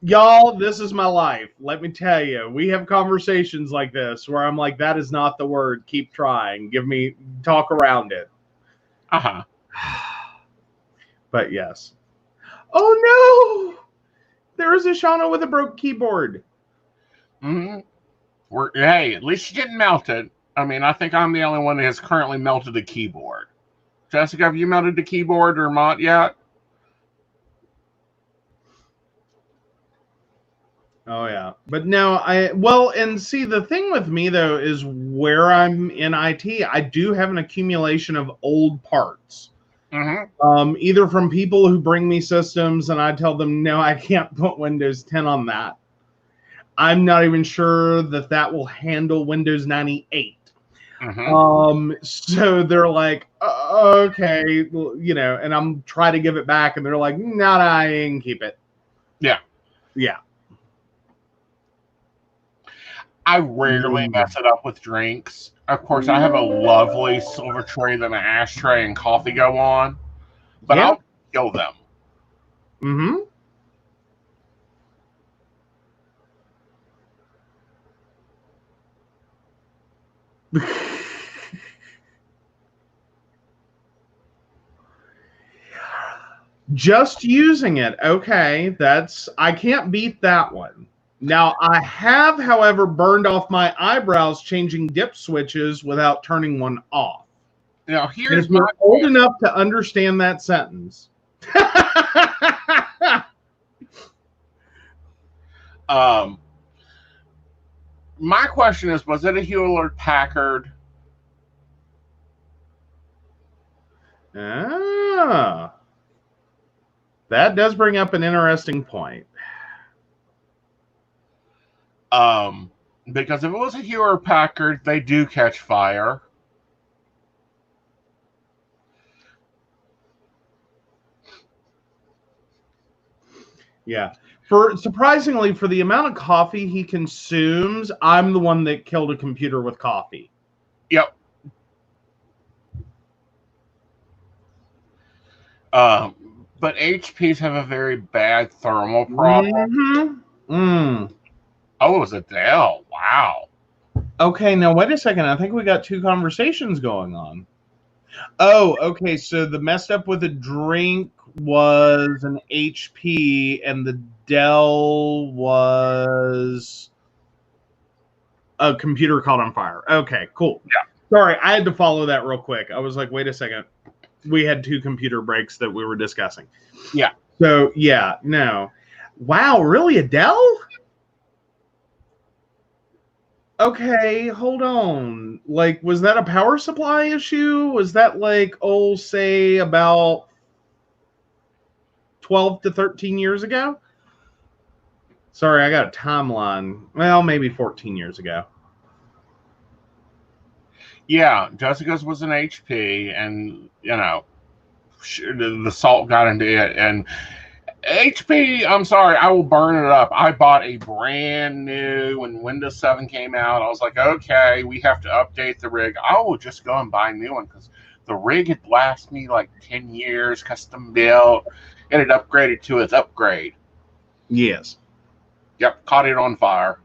Y'all, this is my life. Let me tell you, we have conversations like this where I'm like, that is not the word. Keep trying. Talk around it. Uh-huh. But yes. Oh no! There is a Shauna with a broke keyboard. Mm-hmm. Hey, at least she didn't melt it. I mean, I think I'm the only one that has currently melted a keyboard. Jessica, have you melted the keyboard or Mott yet? Oh yeah, but no, and see the thing with me though is where I'm in IT, I do have an accumulation of old parts. Mm-hmm. Either from people who bring me systems and I tell them no, I can't put Windows 10 on that. I'm not even sure that will handle Windows 98. Mm-hmm. So they're like, okay, well, and I'm trying to give it back, and they're like, no, I can keep it. Yeah. Yeah. I rarely mess it up with drinks. Of course, I have a lovely silver tray that an ashtray and coffee go on, but Yeah. I'll kill them. Mm-hmm. Just using it. Okay, I can't beat that one. Now, I have, however, burned off my eyebrows changing dip switches without turning one off. Now, here's if you're old enough to understand that sentence. My question is, was it a Hewlett Packard? Ah. That does bring up an interesting point. Because if it was a Hewlett Packard, they do catch fire. Yeah. For surprisingly, for the amount of coffee he consumes, I'm the one that killed a computer with coffee. Yep. But HPs have a very bad thermal problem. Oh, it was Adele. Wow. Okay, now wait a second. I think we got two conversations going on. Oh, okay. So the messed up with a drink was an HP, and the Dell was a computer caught on fire. Okay, cool. Yeah. Sorry, I had to follow that real quick. I was like, wait a second. We had two computer breaks that we were discussing. Yeah. So, yeah, no. Wow, really, Adele? Okay, hold on. Like, was that a power supply issue? Was that like, oh, say about 12 to 13 years ago? Sorry, I got a timeline. Well, maybe 14 years ago. Yeah, Jessica's was an HP, and the salt got into it. And HP, I'm sorry, I will burn it up. I bought a brand new when Windows 7 came out. I was like, okay, we have to update the rig. I will just go and buy a new one because the rig had lasted me like 10 years, custom built. It had upgraded to its upgrade. Yes. Yep, caught it on fire.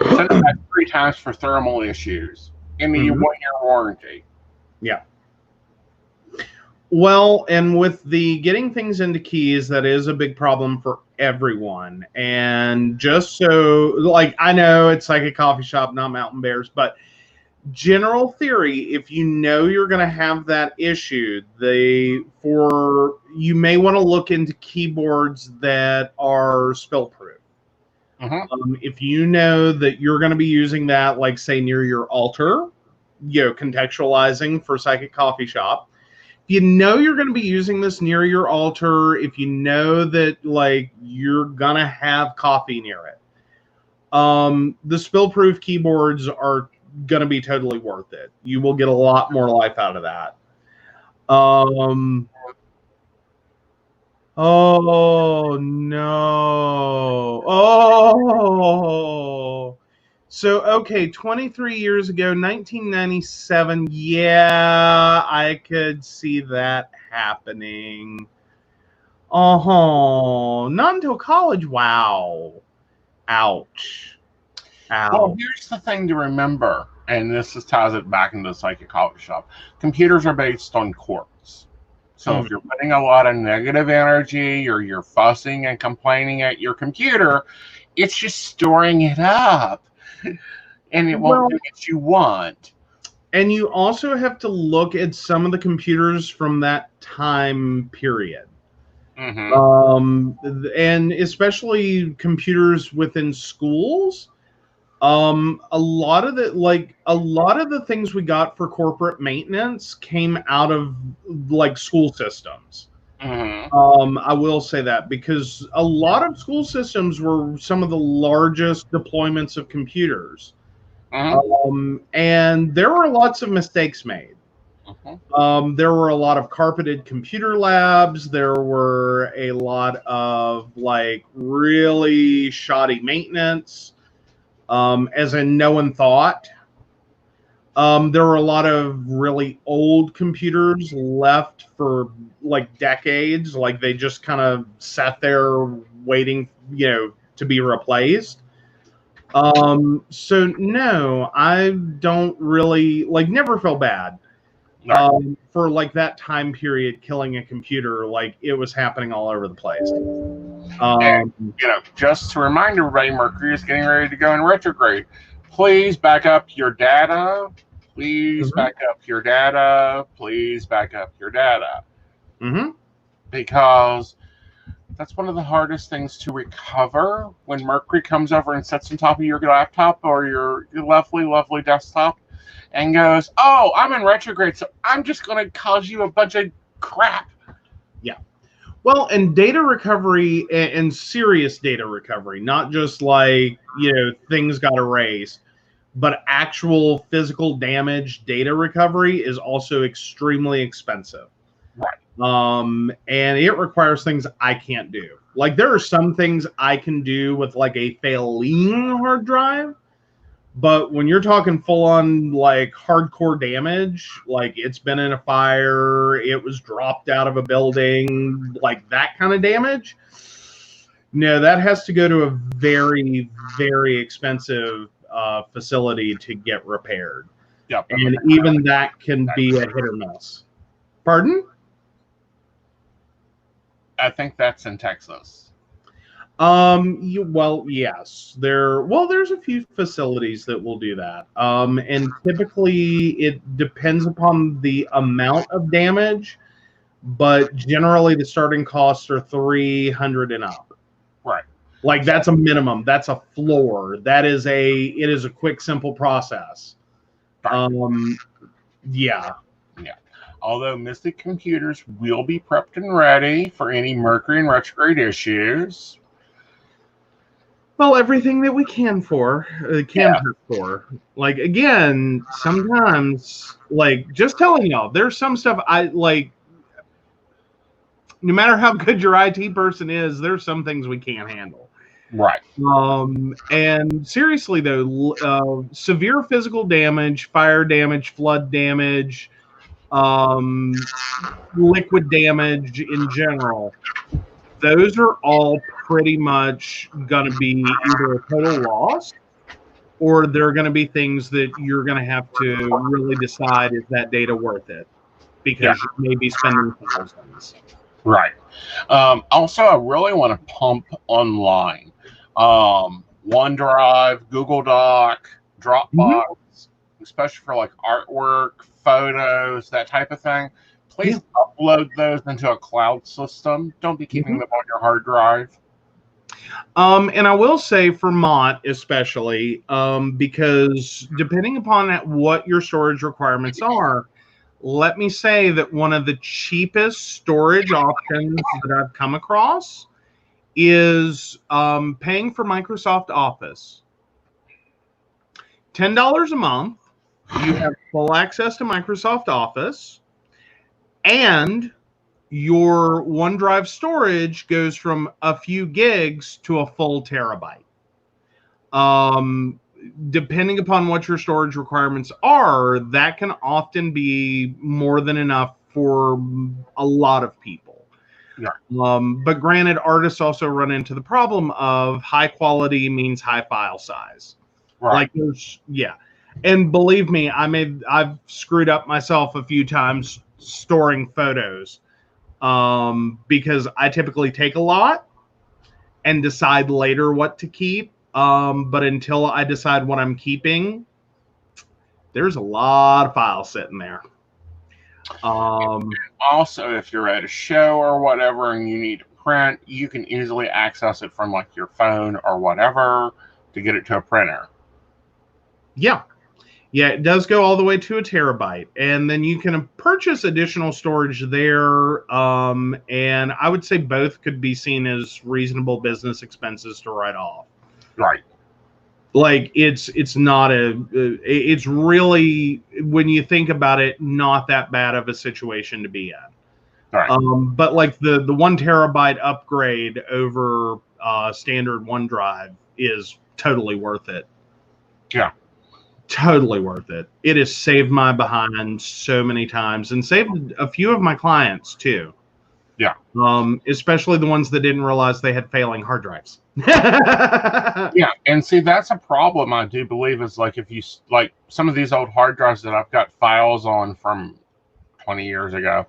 Sent it back 3 times for thermal issues. Give me a 1-year warranty. Yeah. Well, and with the getting things into keys, that is a big problem for everyone. And just so, like, I know it's like a coffee shop, not Mountain Bears, but general theory, if you know you're going to have that issue, you may want to look into keyboards that are spill proof. If you know that you're going to be using that, like say near your altar, contextualizing for Psychic Coffee Shop. If you know you're going to be using this near your altar, if you know that like you're going to have coffee near it, the spill proof keyboards are going to be totally worth it. You will get a lot more life out of that. Oh no. Oh. So okay, 23 years ago, 1997. Yeah, I could see that happening. Oh, not until college. Wow. Ouch. Ouch. Well, here's the thing to remember, and this ties it back into the Psychic Coffee Shop. Computers are based on quartz. So if you're putting a lot of negative energy or you're fussing and complaining at your computer, it's just storing it up. And it won't do what you want. And you also have to look at some of the computers from that time period. And especially computers within schools. A lot of the things we got for corporate maintenance came out of like school systems. I will say that because a lot of school systems were some of the largest deployments of computers. And there were lots of mistakes made. There were a lot of carpeted computer labs. There were a lot of like really shoddy maintenance. As in no one thought. There were a lot of really old computers left for like decades. Like they just kind of sat there waiting, to be replaced. So no, I don't really never feel bad. For like that time period, killing a computer, like it was happening all over the place. And, just to remind everybody, Mercury is getting ready to go in retrograde. Please back up your data. Please back up your data. Please back up your data. Because that's one of the hardest things to recover when Mercury comes over and sits on top of your laptop or your lovely, lovely desktop and goes, oh, I'm in retrograde, so I'm just going to cause you a bunch of crap. Yeah. Well, and data recovery and serious data recovery, not just like, things got erased, but actual physical damage data recovery is also extremely expensive. Right. And it requires things I can't do. Like, there are some things I can do with like a failing hard drive, but when you're talking full on like hardcore damage, like it's been in a fire, it was dropped out of a building, like that kind of damage, no, that has to go to a very, very expensive facility to get repaired. Yep. And even that can be a hit or miss. Pardon? I think that's in Texas. Well, yes, there's a few facilities that will do that. And typically it depends upon the amount of damage, but generally the starting costs are $300 and up. Right. Like, that's a minimum. That's a floor. It is a quick, simple process. Yeah. Although Mystic Computers will be prepped and ready for any Mercury and retrograde issues. Well, everything that we can for. Like, again, sometimes, like, just telling y'all, there's some stuff I like. No matter how good your IT person is, there's some things we can't handle. Right. And seriously though, severe physical damage, fire damage, flood damage, liquid damage in general, those are all pretty much going to be either a total loss, or they're going to be things that you're going to have to really decide, is that data worth it? Because you may be spending thousands. Right. Also, I really want to pump online. OneDrive, Google Doc, Dropbox, especially for like artwork, photos, that type of thing. Please upload those into a cloud system. Don't be keeping them on your hard drive. And I will say for Mott especially, because depending upon what your storage requirements are, let me say that one of the cheapest storage options that I've come across is paying for Microsoft Office. $10 a month. You have full access to Microsoft Office, and your OneDrive storage goes from a few gigs to a full terabyte. Depending upon what your storage requirements are, that can often be more than enough for a lot of people. Yeah. But granted, artists also run into the problem of high quality means high file size. Right. Like and believe me, I've screwed up myself a few times storing photos, because I typically take a lot and decide later what to keep. But until I decide what I'm keeping, there's a lot of files sitting there. Also, if you're at a show or whatever and you need to print, you can easily access it from like your phone or whatever to get it to a printer. Yeah, it does go all the way to a terabyte, and then you can purchase additional storage there. And I would say both could be seen as reasonable business expenses to write off. Right. Like, it's really, when you think about it, not that bad of a situation to be in. Right. But like the 1 terabyte upgrade over standard OneDrive is totally worth it. Yeah. Totally worth it. It has saved my behind so many times, and saved a few of my clients too. Yeah. Especially the ones that didn't realize they had failing hard drives. Yeah, and see, that's a problem, I do believe, is like if you like some of these old hard drives that I've got files on from 20 years ago,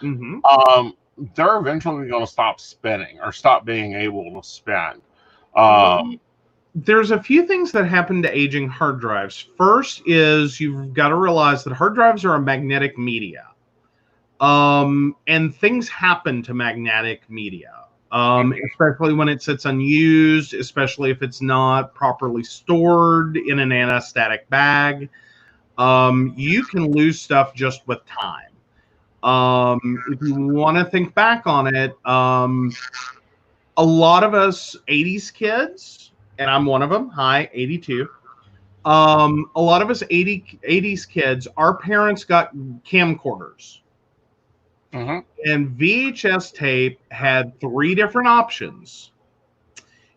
they're eventually going to stop spinning or stop being able to spin. There's a few things that happen to aging hard drives. First is you've got to realize that hard drives are a magnetic media. And things happen to magnetic media, especially when it sits unused, especially if it's not properly stored in an anti-static bag. You can lose stuff just with time. If you want to think back on it, a lot of us 80s kids, and I'm one of them, hi, 82. A lot of us 80s kids, our parents got camcorders. And VHS tape had 3 different options.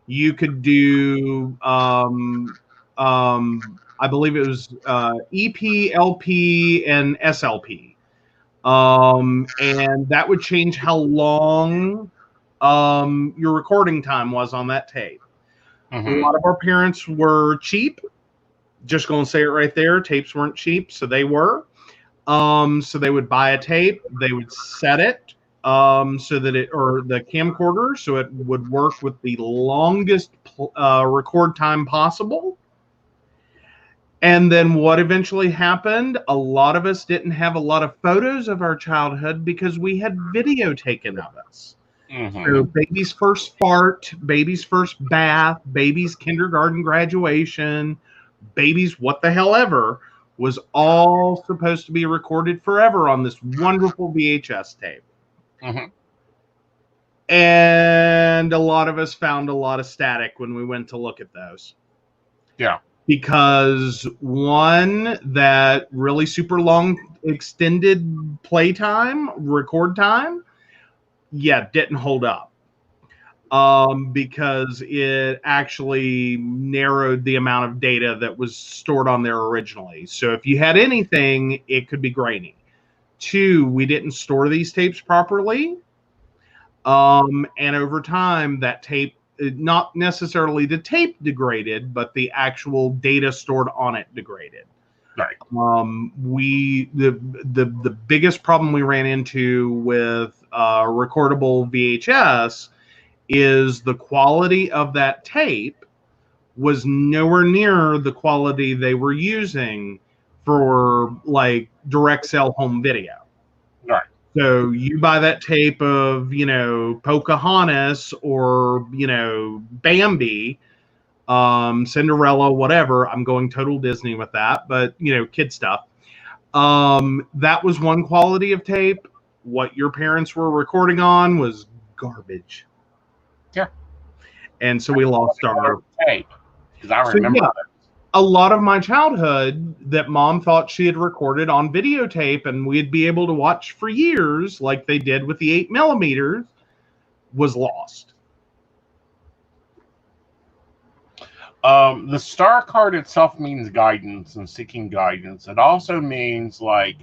You could do, I believe it was EP, LP, and SLP. And that would change how long your recording time was on that tape. A lot of our parents were cheap. Just going to say it right there. Tapes weren't cheap, so they were. So they would buy a tape, they would set it so that it, or the camcorder, so it would work with the longest record time possible. And then what eventually happened, a lot of us didn't have a lot of photos of our childhood because we had video taken of us. So baby's first fart, baby's first bath, baby's kindergarten graduation, baby's what the hell ever was all supposed to be recorded forever on this wonderful VHS tape. And a lot of us found a lot of static when we went to look at those. Yeah. Because one, that really super long extended playtime, record time, didn't hold up. Because it actually narrowed the amount of data that was stored on there originally. So if you had anything, it could be grainy. 2, we didn't store these tapes properly. And over time, that tape, not necessarily the tape degraded, but the actual data stored on it degraded. Right. The biggest problem we ran into with recordable VHS is the quality of that tape was nowhere near the quality they were using for like direct sell home video. Right. So you buy that tape of, Pocahontas or, Bambi, Cinderella, whatever. I'm going total Disney with that, but, kid stuff. That was one quality of tape. What your parents were recording on was garbage. Yeah. And so we lost our tape. Because I remember that. A lot of my childhood that mom thought she had recorded on videotape and we'd be able to watch for years, like they did with the 8mm, was lost. The star card itself means guidance and seeking guidance. It also means like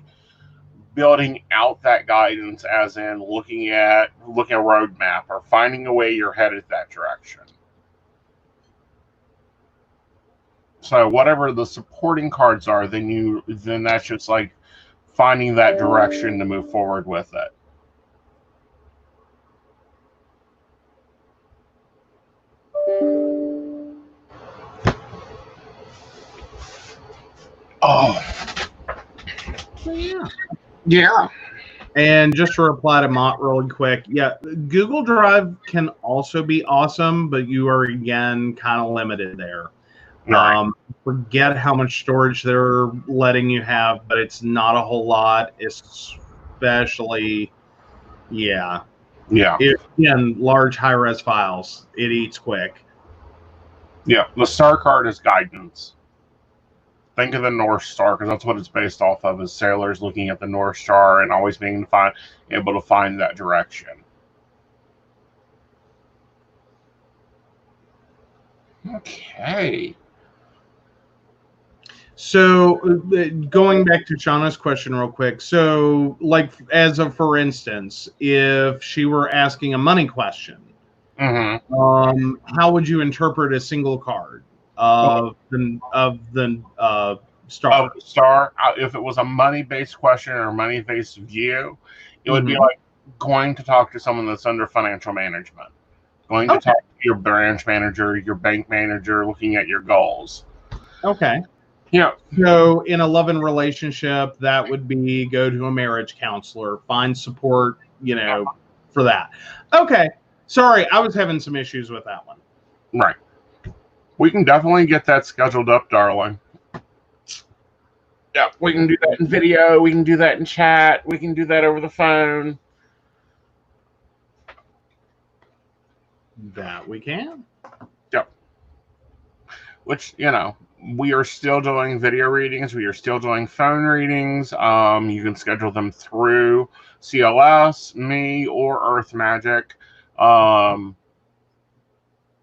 building out that guidance, as in looking at a roadmap or finding a way you're headed that direction. So whatever the supporting cards are, then that's just like finding that direction to move forward with it. Oh. Yeah. And just to reply to Mott really quick, Google Drive can also be awesome, but you are, again, kind of limited there. Right. Forget how much storage they're letting you have, but it's not a whole lot, especially, in large high-res files. It eats quick. Yeah, the star card is guidance. Think of the North Star, because that's what it's based off of, is sailors looking at the North Star and always being able to find that direction. Okay. So going back to Shauna's question real quick. So like, as of, for instance, if she were asking a money question, how would you interpret a single card of the star? Of the star, if it was a money-based question or a money-based view, it would be like going to talk to someone that's under financial management. Going to talk to your branch manager, your bank manager, looking at your goals. Okay. Yeah. So in a love and relationship, that would be go to a marriage counselor, find support, for that. Okay. Sorry, I was having some issues with that one. Right. We can definitely get that scheduled up, darling. Yeah, we can do that in video. We can do that in chat. We can do that over the phone. That we can. Yep. Which, We are still doing video readings. We are still doing phone readings. You can schedule them through CLS, me, or Earth Magic.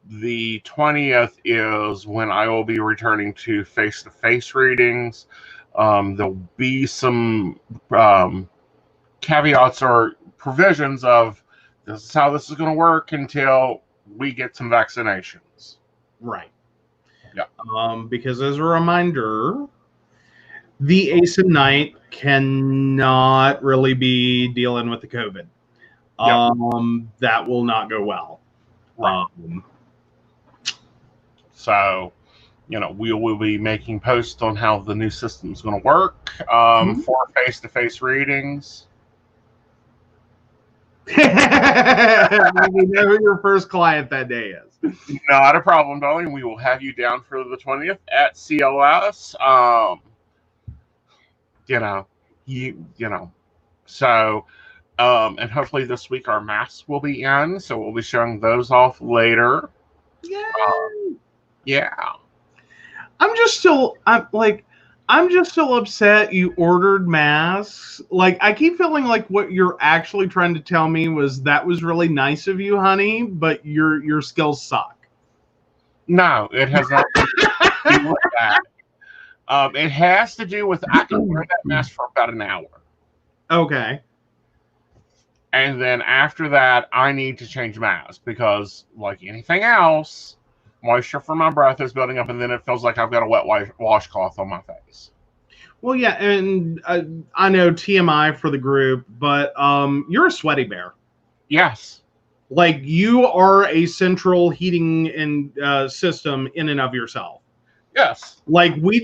The 20th is when I will be returning to face-to-face readings. There'll be some caveats or provisions of this is how this is going to work until we get some vaccinations. Right. Yeah. Because as a reminder, the Aeson Knight cannot really be dealing with the COVID. That will not go well. Right. So, we will be making posts on how the new system is going to work for face-to-face readings. We know who your first client that day is. Not a problem, darling. We will have you down for the 20th at CLS. So, and hopefully this week our masks will be in, so we'll be showing those off later. Yeah. I'm just still upset you ordered masks. Like, I keep feeling like what you're actually trying to tell me was that was really nice of you, honey, but your skills suck. No, it has nothing to do with that. It has to do with I can wear that mask for about an hour. Okay. And then after that, I need to change masks because, like anything else, moisture from my breath is building up, and then it feels like I've got a wet washcloth on my face. Well, yeah, and I know TMI for the group, but you're a sweaty bear. Yes. Like, you are a central heating and system in and of yourself. Yes. Like, we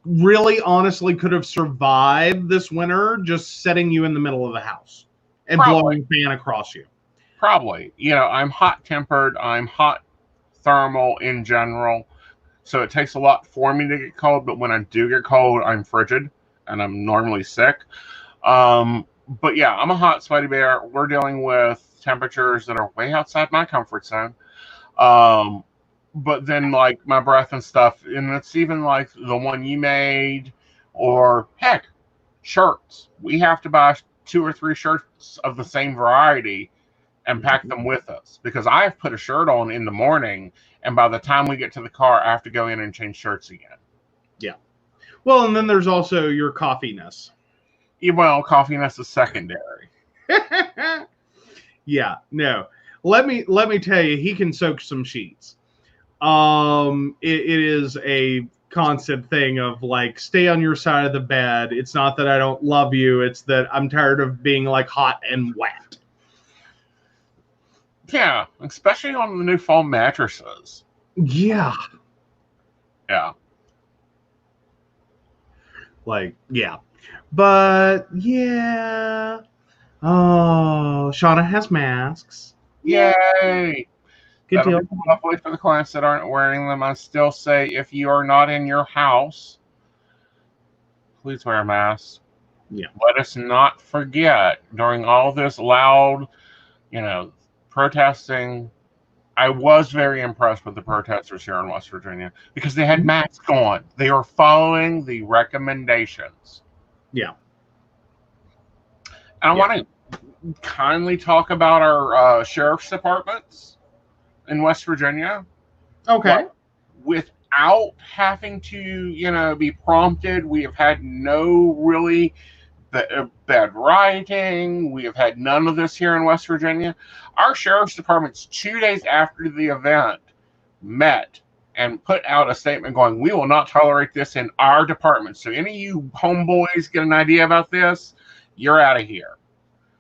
really honestly could have survived this winter just setting you in the middle of the house and blowing a fan across you. Probably. I'm hot-tempered. I'm hot thermal in general. So it takes a lot for me to get cold, but when I do get cold, I'm frigid, and I'm normally sick. But yeah, I'm a hot, sweaty bear. We're dealing with temperatures that are way outside my comfort zone. But then, like, my breath and stuff, and it's even like the one you made, or heck, shirts. We have to buy 2 or 3 shirts of the same variety and pack them with us, because I've put a shirt on in the morning, and by the time we get to the car, I have to go in and change shirts again. Yeah. Well, and then there's also your coffeeness. Well, coffeeness is secondary. Yeah, no. Let me tell you, he can soak some sheets. It is a constant thing of, like, stay on your side of the bed. It's not that I don't love you, it's that I'm tired of being, like, hot and wet. Yeah, especially on the new foam mattresses. Yeah. Yeah. Like, yeah. But, yeah. Oh, Shauna has masks. Yay! Good deal. Lovely for the clients that aren't wearing them. I still say, if you are not in your house, please wear a mask. Yeah. Let us not forget, during all this loud, protesting, I was very impressed with the protesters here in West Virginia because they had masks on. They are following the recommendations. Yeah. And I want to kindly talk about our sheriff's departments in West Virginia. Okay. Without having to, be prompted, we have had no really bad rioting. We have had none of this here in West Virginia. Our sheriff's departments, 2 days after the event, met and put out a statement going, we will not tolerate this in our department. So any of you homeboys get an idea about this, you're out of here.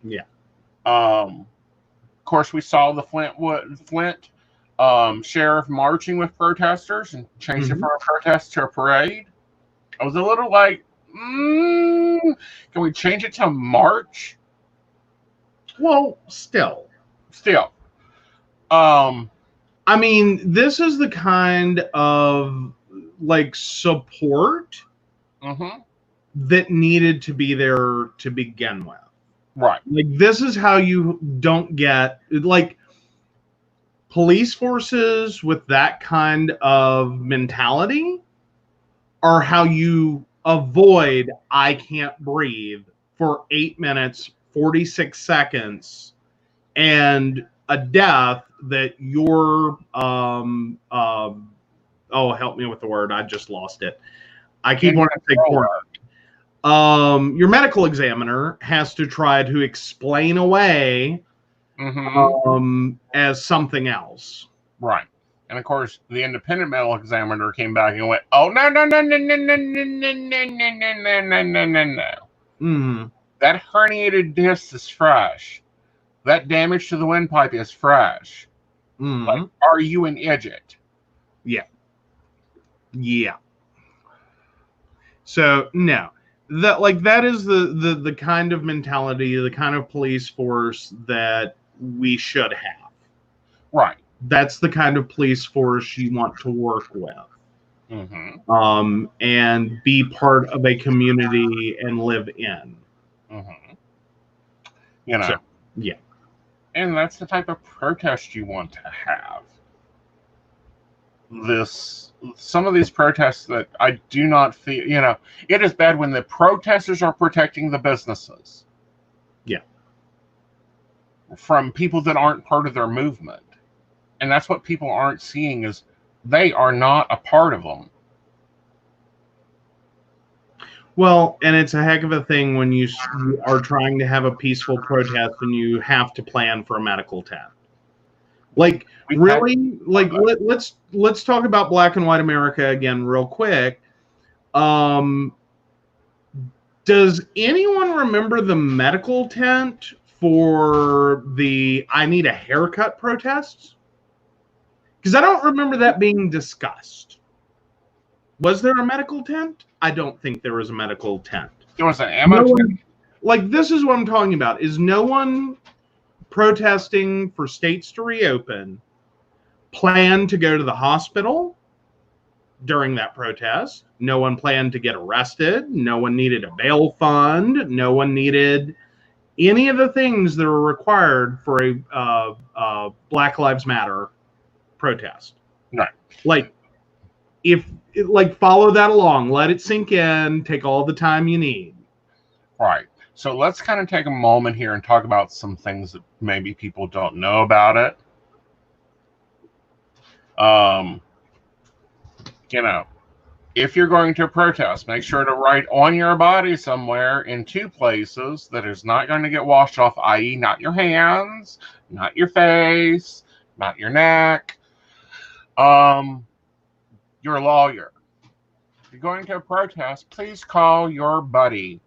Yeah. Of course, we saw the Flint sheriff marching with protesters and changed it from a protest to a parade. I was a little like, can we change it to March? Well, still. I mean, this is the kind of, like, support that needed to be there to begin with. Right. Like, this is how you don't get, like, police forces with that kind of mentality are how you avoid I can't breathe for 8 minutes, 46 seconds, and a death that your oh, help me with the word. I just lost it. I keep wanting to say court. Your medical examiner has to try to explain away as something else. Right. And of course, the independent medical examiner came back and went, "Oh no, no, no, no, no, no, no, no, no, no, no, no, no, no. That herniated disc is fresh. That damage to the windpipe is fresh. Like, are you an idiot?" Yeah. Yeah. So no. That is the kind of mentality, the kind of police force that we should have. Right. That's the kind of police force you want to work with. And be part of a community and live in. You know. So, yeah. And that's the type of protest you want to have. Some of these protests that I do not feel, you know, it is bad when the protesters are protecting the businesses. Yeah. From people that aren't part of their movement. And that's what people aren't seeing, is they are not a part of them. Well, and it's a heck of a thing when you are trying to have a peaceful protest and you have to plan for a medical tent. Like, really? Like, let's talk about Black and White America again real quick. Does anyone remember the medical tent for the I need a haircut protests? Because I don't remember that being discussed. Was there a medical tent? I don't think there was a medical tent. There was an ammo tent. Like, this is what I'm talking about, is no one protesting for states to reopen planned to go to the hospital during that protest. No one planned to get arrested. No one needed a bail fund. No one needed any of the things that are required for a Black Lives Matter protest. Right. Like, follow that along. Let it sink in. Take all the time you need. Right. So let's kind of take a moment here and talk about some things that maybe people don't know about it. You know, if you're going to protest, make sure to write on your body somewhere in 2 places that is not going to get washed off, i.e. not your hands, not your face, not your neck. Your lawyer. If you're going to a protest, please call your buddy.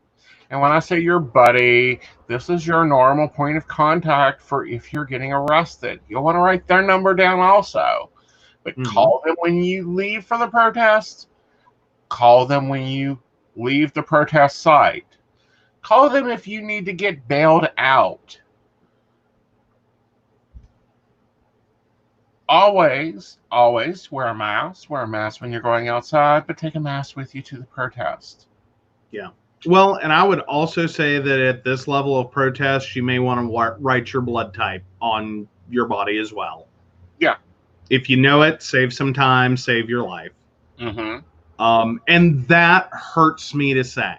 And when I say your buddy, this is your normal point of contact for if you're getting arrested. You'll want to write their number down also. But call them when you leave for the protest. Call them when you leave the protest site. Call them if you need to get bailed out. Always wear a mask. Wear a mask when you're going outside, but take a mask with you to the protest. Yeah. Well, and I would also say that at this level of protest, you may want to write your blood type on your body as well. Yeah. If you know it, save some time, save your life. And that hurts me to say.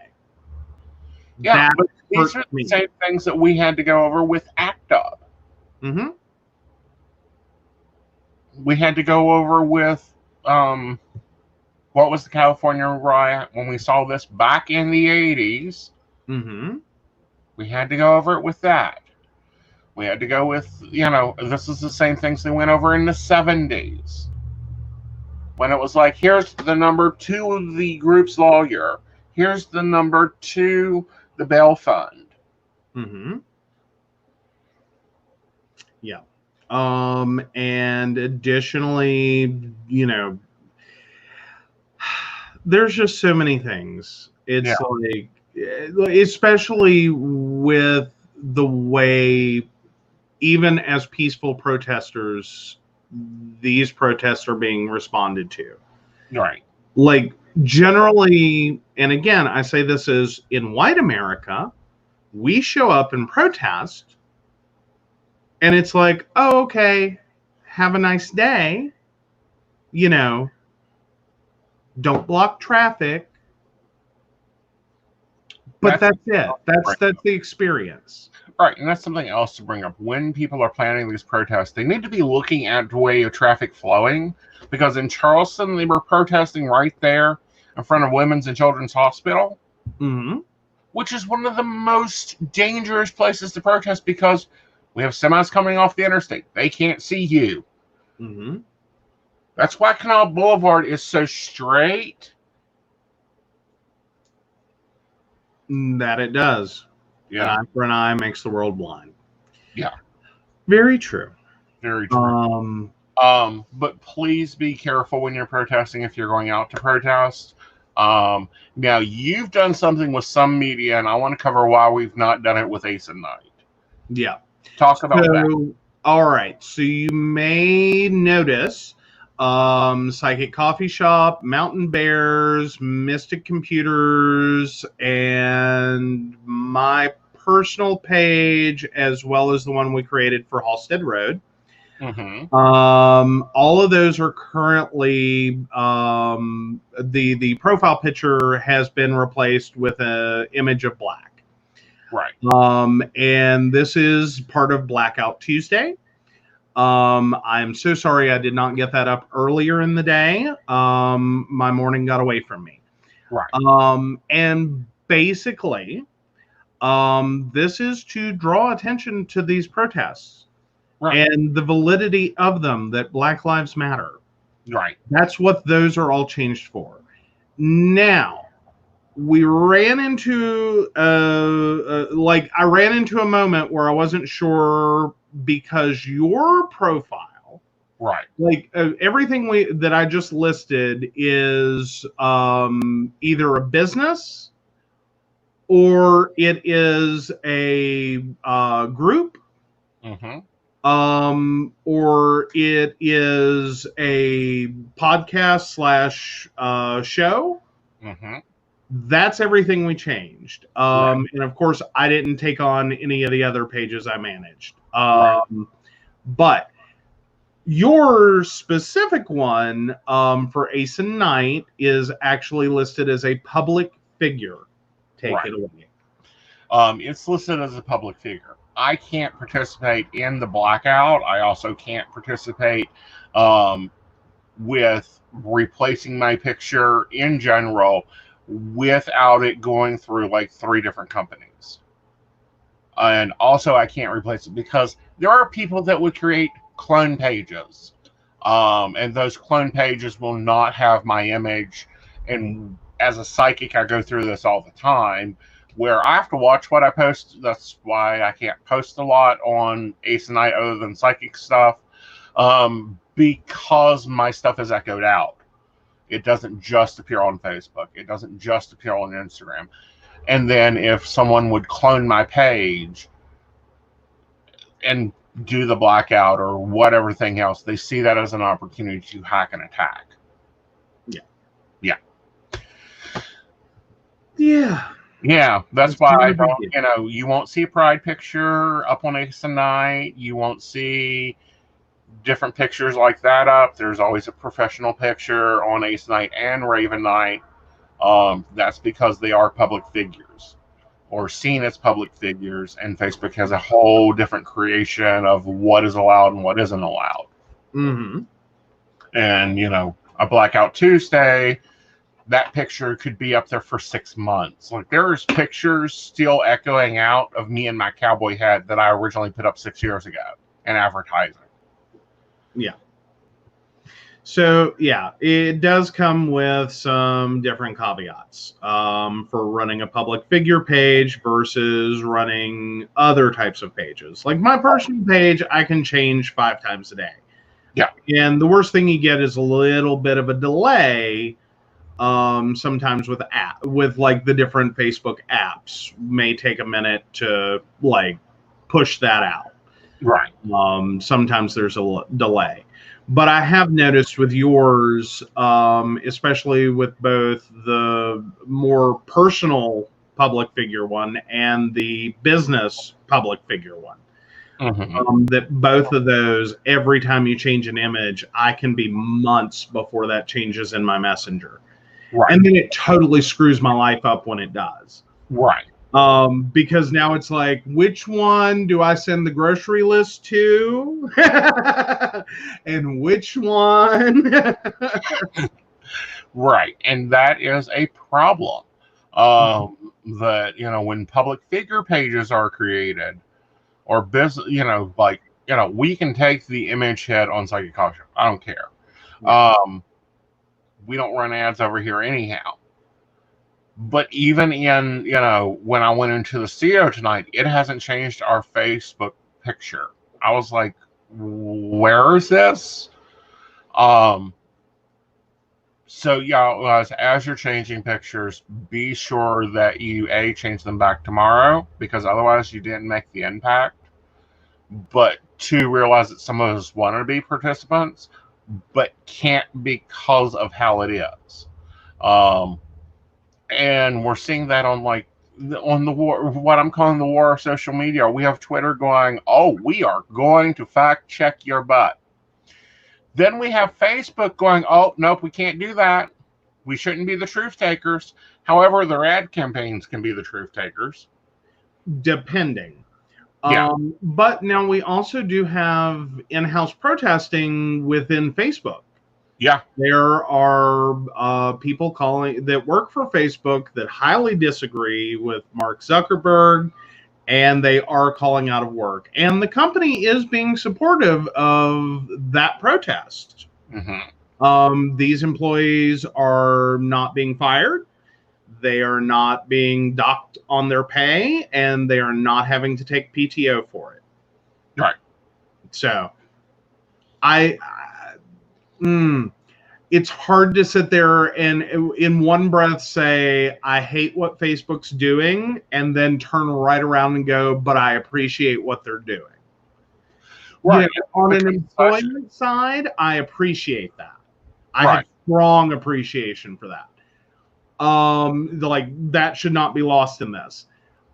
Yeah, but these are the same things that we had to go over with ACT UP. We had to go over with what was the California riot when we saw this back in the 80s. We had to go over it with that. We had to go with, you know, this is the same things they went over in the 70s. When it was like, here's the number to the group's lawyer. Here's the number to the bail fund. Yeah. And additionally, you know, there's just so many things. It's like, especially with the way, even as peaceful protesters, these protests are being responded to. Right. Like, generally, and again, I say this is in white America, we show up and protest, and it's like, oh, okay, have a nice day, you know, don't block traffic. But that's it. That's the experience. Right, and that's something else to bring up. When people are planning these protests, they need to be looking at the way of traffic flowing, because in Charleston, they were protesting right there in front of Women's and Children's Hospital, which is one of the most dangerous places to protest because we have semis coming off the interstate. They can't see you. That's why Canal Boulevard is so straight. That it does. Yeah. An eye for an eye makes the world blind. Yeah. Very true. Very true. But please be careful when you're protesting if you're going out to protest. Now, you've done something with some media, and I want to cover why we've not done it with Aeson Knight. Yeah. Talk about that. All right. So you may notice Psychic Coffee Shop, Mountain Bears, Mystic Computers, and my personal page, as well as the one we created for Halstead Road. All of those are currently the profile picture has been replaced with an image of black. Right. And this is part of Blackout Tuesday. I'm so sorry I did not get that up earlier in the day. My morning got away from me. Right. And basically, this is to draw attention to these protests. Right. And the validity of them, that Black Lives Matter. Right. That's what those are all changed for. Now, we ran into I ran into a moment where I wasn't sure, because your profile, right, like everything that I just listed is either a business or it is a group, or it is a podcast / show. That's everything we changed. And of course, I didn't take on any of the other pages I managed. But your specific one for Aeson Knight is actually listed as a public figure. Take it away. It's listed as a public figure. I can't participate in the blackout. I also can't participate with replacing my picture in general without it going through like 3 different companies. And also I can't replace it because there are people that would create clone pages. And those clone pages will not have my image. And as a psychic, I go through this all the time where I have to watch what I post. That's why I can't post a lot on Aeson Knight other than psychic stuff, because my stuff is echoed out. It doesn't just appear on Facebook. It doesn't just appear on Instagram. And then if someone would clone my page and do the blackout or whatever thing else, they see that as an opportunity to hack and attack. Yeah, that's why I don't, you won't see a pride picture up on Aeson Knight. You won't see different pictures like that up. There's always a professional picture on Aeson Knight and Raven Knight. That's because they are public figures or seen as public figures, and Facebook has a whole different creation of what is allowed and what isn't allowed. And, a Blackout Tuesday, that picture could be up there for 6 months. Like, there's pictures still echoing out of me in my cowboy hat that I originally put up 6 years ago in advertising. So, it does come with some different caveats for running a public figure page versus running other types of pages. Like my personal page, I can change 5 times a day. And the worst thing you get is a little bit of a delay. Sometimes with like the different Facebook apps may take a minute to like push that out. Right. Sometimes there's a delay. But I have noticed with yours, especially with both the more personal public figure one and the business public figure one, That both of those, every time you change an image, I can be months before that changes in my messenger. Right. And then it totally screws my life up when it does. Right. Because now it's like, which one do I send the grocery list to? And which one? Right. And that is a problem. That, when public figure pages are created, or business, we can take the image hit on Psychic Caution. I don't care. We don't run ads over here anyhow. But even in, when I went into the studio tonight, it hasn't changed our Facebook picture. I was like, where is this? So yeah, as you're changing pictures, be sure that you change them back tomorrow, because otherwise you didn't make the impact. But to realize that some of us want to be participants, but can't because of how it is. And we're seeing that on the war, what I'm calling the war of social media. We have Twitter going, oh, we are going to fact check your butt. Then we have Facebook going, oh, nope, we can't do that. We shouldn't be the truth takers. However, their ad campaigns can be the truth takers. Depending. Yeah. But now we also do have in-house protesting within Facebook. Yeah. There are people that work for Facebook that highly disagree with Mark Zuckerberg, and they are calling out of work. And the company is being supportive of that protest. These employees are not being fired. They are not being docked on their pay, and they are not having to take PTO for it. Right. So it's hard to sit there and in one breath say, I hate what Facebook's doing, and then turn right around and go, but I appreciate what they're doing. Right. On an employment side, I appreciate that. I have strong appreciation for that. That should not be lost in this.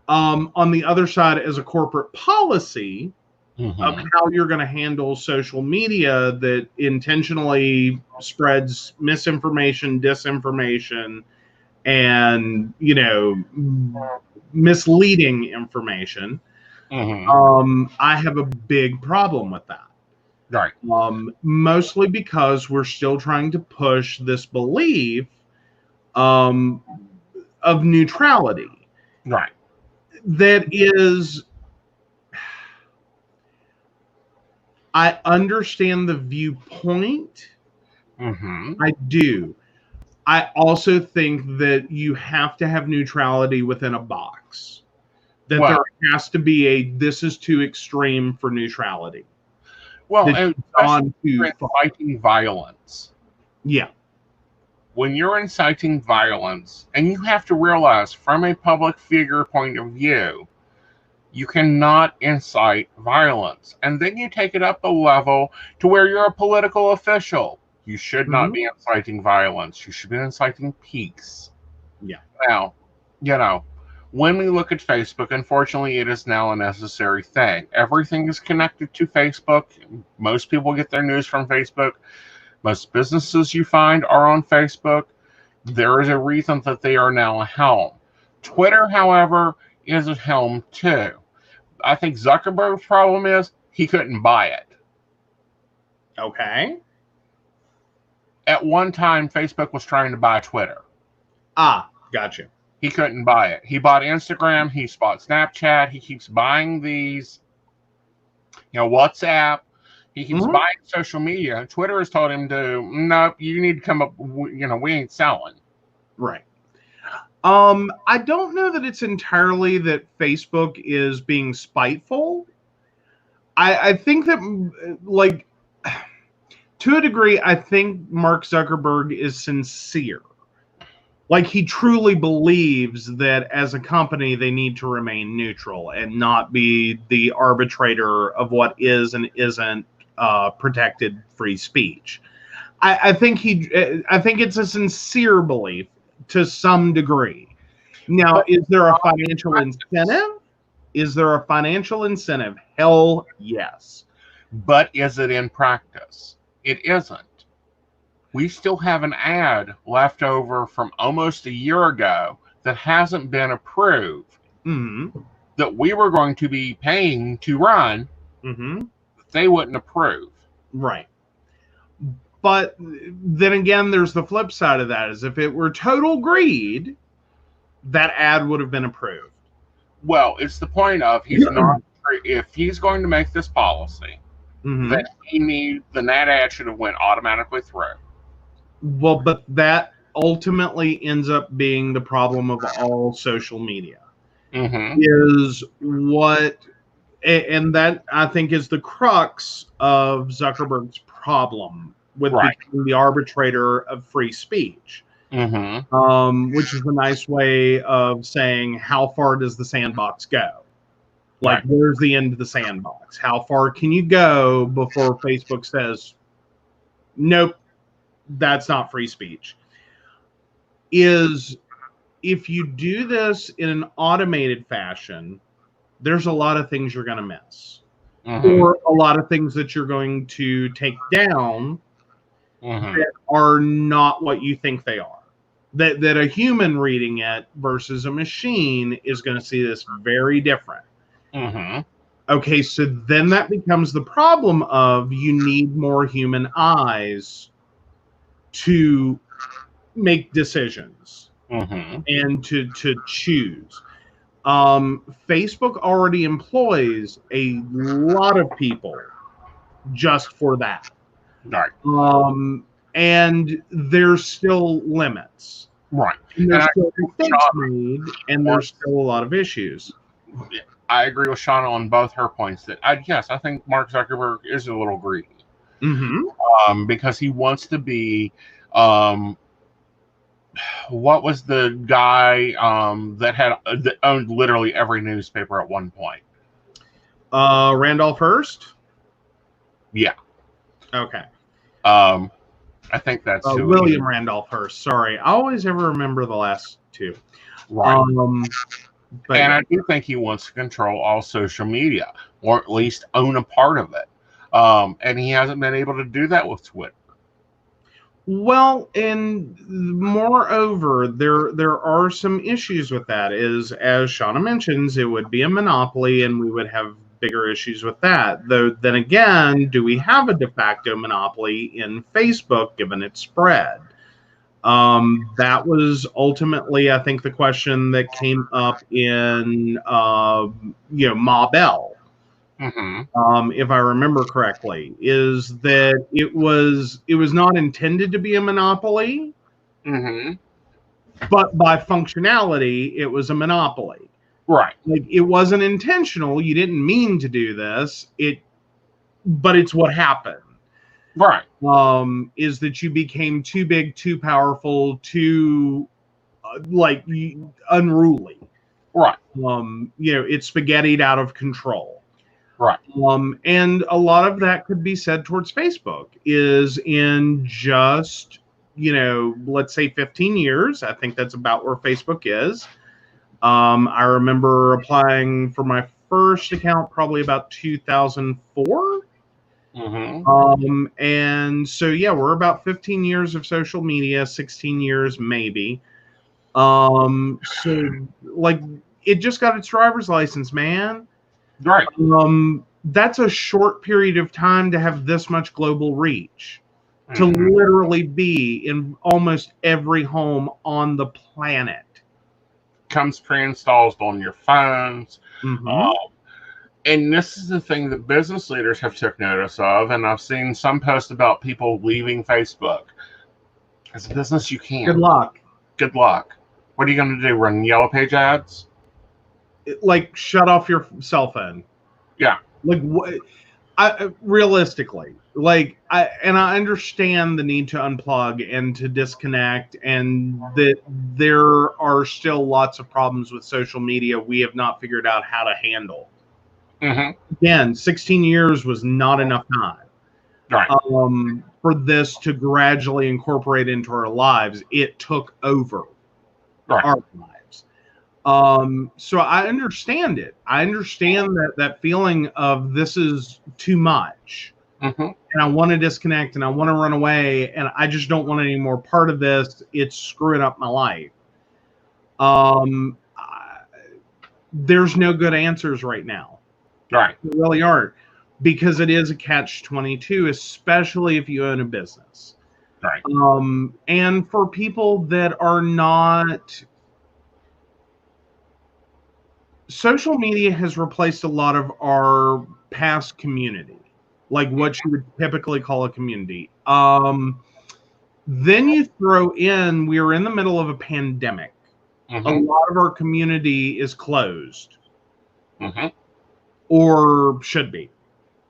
On the other side, as a corporate policy, of how you're going to handle social media that intentionally spreads misinformation, disinformation, and misleading information. I have a big problem with that. Right. Mostly because we're still trying to push this belief of neutrality. Right. That is, I understand the viewpoint. I do. I also think that you have to have neutrality within a box. That there has to be this is too extreme for neutrality. Well, especially you're inciting violence. Yeah. When you're inciting violence, and you have to realize from a public figure point of view, you cannot incite violence. And then you take it up a level to where you're a political official. You should not be inciting violence. You should be inciting peace. Yeah. Now, when we look at Facebook, unfortunately, it is now a necessary thing. Everything is connected to Facebook. Most people get their news from Facebook. Most businesses you find are on Facebook. There is a reason that they are now a helm. Twitter, however, is a helm too. I think Zuckerberg's problem is he couldn't buy it. Okay. At one time, Facebook was trying to buy Twitter. Gotcha. He couldn't buy it. He bought Instagram. He bought Snapchat. He keeps buying these, WhatsApp. He keeps buying social media. Twitter has told him nope, you need to come up, we ain't selling. Right. I don't know that it's entirely that Facebook is being spiteful. I think that, to a degree, I think Mark Zuckerberg is sincere. He truly believes that as a company, they need to remain neutral and not be the arbitrator of what is and isn't protected free speech. I think it's a sincere belief to some degree. Now, is there a financial incentive? Is there a financial incentive? Hell yes. But is it in practice? It isn't. We still have an ad left over from almost a year ago that hasn't been approved, that we were going to be paying to run, they wouldn't approve. Right. But then again, there's the flip side of that, is if it were total greed, that ad would have been approved. Well, it's the point of if he's going to make this policy, then then that ad should have went automatically through. Well, but that ultimately ends up being the problem of all social media. Is what, and that I think is the crux of Zuckerberg's problem with becoming the arbitrator of free speech. Which is a nice way of saying, how far does the sandbox go? Like, where's the end of the sandbox? How far can you go before Facebook says, nope, that's not free speech? Is if you do this in an automated fashion, there's a lot of things you're going to miss. Or a lot of things that you're going to take down that are not what you think they are. That a human reading it versus a machine is going to see this very different. Okay, so then that becomes the problem of you need more human eyes to make decisions and to choose. Facebook already employs a lot of people just for that. And there's still limits. And there's still mistakes made, and there's still a lot of issues. I agree with Shauna on both her points. That yes, I think Mark Zuckerberg is a little greedy, because he wants to be. What was the guy that owned literally every newspaper at one point? Randolph Hearst? Yeah. Okay. I think that's William Randolph Hearst. Sorry, I always ever remember the last two. But I do think he wants to control all social media, or at least own a part of it. And he hasn't been able to do that with Twitter. Well, and moreover, there are some issues with that. Is, as Shauna mentions, it would be a monopoly, and we would have bigger issues with that. Though, then again, do we have a de facto monopoly in Facebook given its spread? That was ultimately, I think, the question that came up in Ma Bell. If I remember correctly, is that it was not intended to be a monopoly, but by functionality, it was a monopoly. Like, it wasn't intentional. You didn't mean to do this. But it's what happened. Is that you became too big, too powerful, too unruly. It's spaghettied out of control. And a lot of that could be said towards Facebook. Is in just, let's say 15 years. I think that's about where Facebook is. I remember applying for my first account probably about 2004. And so, yeah, we're about 15 years of social media, 16 years maybe. So, like, it just got its driver's license, man. That's a short period of time to have this much global reach, to literally be in almost every home on the planet. Comes pre-installed on your phones. And this is the thing that business leaders have took notice of, and I've seen some posts about people leaving Facebook. As a business, you can't. Good luck. What are you going to do? Run Yellow Page ads? Like, shut off your cell phone. Like, what? Realistically, like, I understand the need to unplug and to disconnect, and that there are still lots of problems with social media we have not figured out how to handle. Again, 16 years was not enough time for this to gradually incorporate into our lives. It took over our lives. So I understand it. I understand that feeling of this is too much. Mm-hmm. And I want to disconnect and I want to run away and I just don't want any more part of this. It's screwing up my life. There's no good answers right now. Right. There really aren't, because it is a catch-22, especially if you own a business. Right. And for people that are not, social media has replaced a lot of our past community, like what you would typically call a community. Then you throw in, we are in the middle of a pandemic. Mm-hmm. A lot of our community is closed. Mm-hmm. Or should be.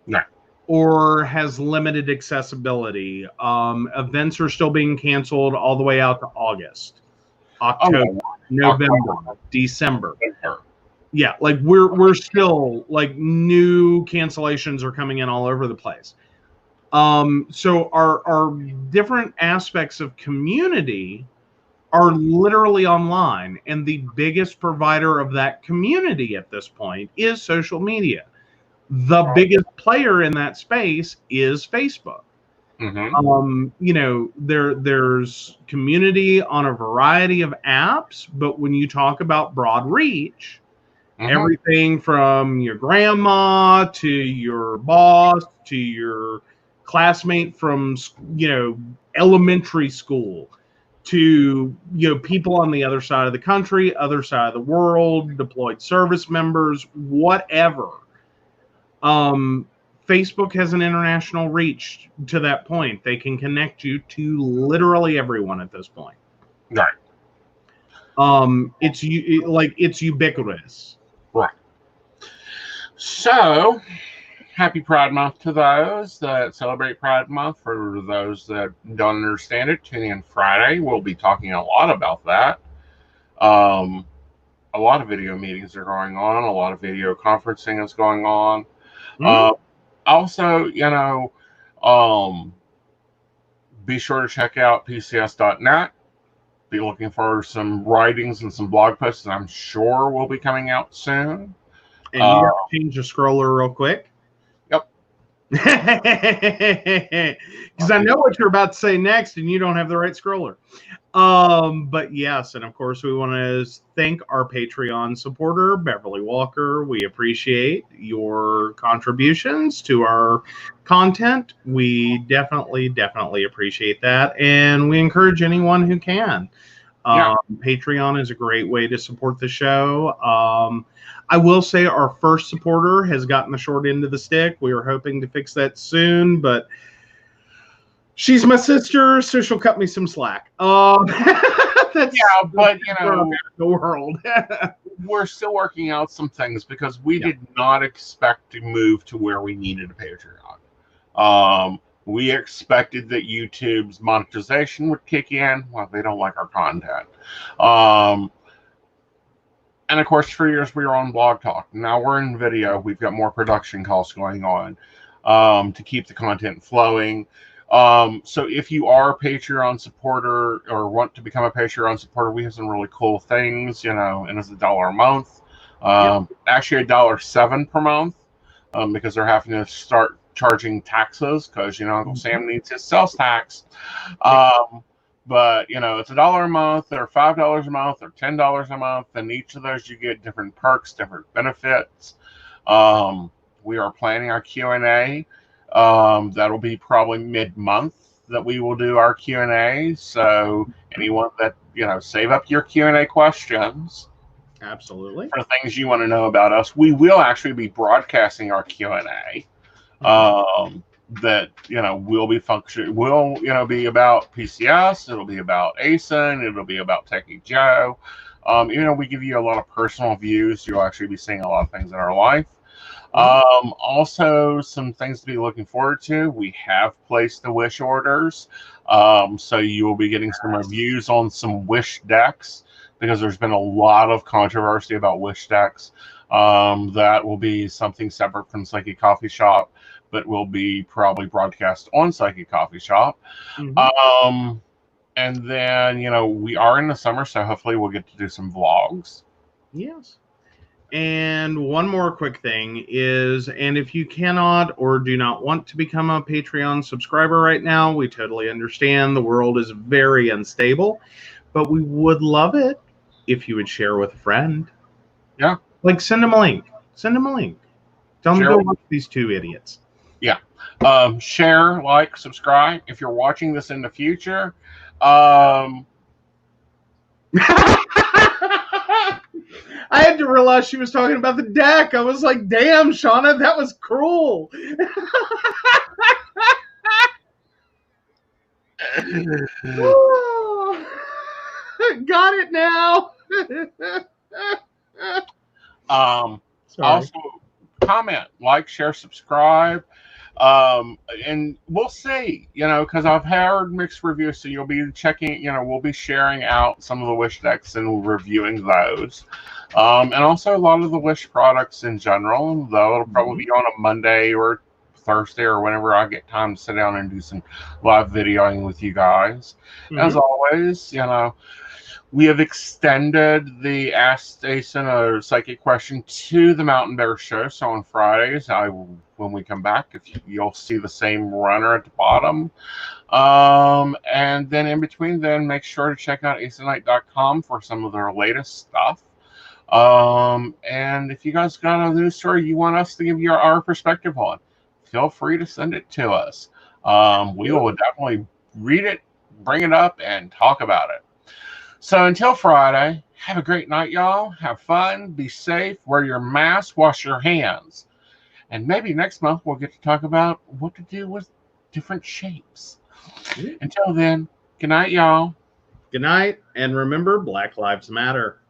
Right. Or has limited accessibility. Events are still being canceled all the way out to August, October, November, December. Yeah, like we're still, like, new cancellations are coming in all over the place. So our different aspects of community are literally online, and the biggest provider of that community at this point is social media. The biggest player in that space is Facebook. Mm-hmm. You know, there's community on a variety of apps, but when you talk about broad reach, everything from your grandma to your boss to your classmate from, you know, elementary school to, you know, people on the other side of the country, other side of the world, deployed service members, whatever. Facebook has an international reach to that point. They can connect you to literally everyone at this point. Right. It's ubiquitous. Right. So, happy Pride Month to those that celebrate Pride Month. For those that don't understand it, tune in Friday. We'll be talking a lot about that. A lot of video meetings are going on. A lot of video conferencing is going on. Also, you know, be sure to check out pcs.net. Be looking for some writings and some blog posts that I'm sure will be coming out soon. And you got to change the scroller real quick. Yep. Because I know what you're about to say next, and you don't have the right scroller. But yes, and of course, we want to thank our Patreon supporter, Beverly Walker. We appreciate your contributions to our content. We definitely appreciate that, and we encourage anyone who can. Patreon is a great way to support the show. I will say our first supporter has gotten the short end of the stick. We were hoping to fix that soon, but she's my sister, so she'll cut me some slack. But you know, the world. We're still working out some things because we did not expect to move to where we needed a Patreon. We expected that YouTube's monetization would kick in. Well, they don't like our content. And of course, for years we were on Blog Talk. Now we're in video. We've got more production costs going on to keep the content flowing. So if you are a Patreon supporter or want to become a Patreon supporter, we have some really cool things, you know, and it's $1 a month. Actually $1.07 per month, because they're having to start charging taxes because, you know, Uncle Sam needs his sales tax. But, you know, it's $1 a month or $5 a month or $10 a month. And each of those you get different perks, different benefits. We are planning our Q&A. That'll be probably mid-month that we will do our Q&A. So anyone that, you know, save up your Q&A questions. Absolutely. For things you want to know about us. We will actually be broadcasting our Q&A. That, you know, will be you know, be about PCS. It'll be about Aeson. It'll be about Techy Joe. You know, we give you a lot of personal views. You'll actually be seeing a lot of things in our life. Also, some things to be looking forward to. We have placed the wish orders. So you will be getting some reviews on some wish decks because there's been a lot of controversy about wish decks. That will be something separate from Psyche Coffee Shop, but will be probably broadcast on Psyche Coffee Shop. And then, you know, we are in the summer, so hopefully we'll get to do some vlogs. Yes. And one more quick thing is, and if you cannot or do not want to become a Patreon subscriber right now, we totally understand. The world is very unstable, but we would love it if you would share with a friend. Yeah. Like, send them a link. Send them a link. Tell them to Share. go watch these two idiots. Yeah. Share, like, subscribe. If you're watching this in the future, I had to realize she was talking about the deck. I was like, damn, Shauna, that was cruel. Got it now. Also, comment, like, share, subscribe. And we'll see, because I've heard mixed reviews, so you'll be checking, we'll be sharing out some of the Wish decks and reviewing those. And also a lot of the Wish products in general, though it'll probably be on a Monday or Thursday or whenever I get time to sit down and do some live videoing with you guys. As always, we have extended the Ask Aeson a Psychic Question to the Mountain Bear Show. So on Fridays, when we come back, you'll see the same runner at the bottom. And then in between, make sure to check out aesonknight.com for some of their latest stuff. And if you guys got a news story you want us to give you our perspective on, feel free to send it to us. We will definitely read it, bring it up, and talk about it. So until Friday, have a great night, y'all. Have fun, be safe, wear your mask, wash your hands. And maybe next month we'll get to talk about what to do with different shapes. Until then, good night, y'all. Good night, and remember, Black Lives Matter.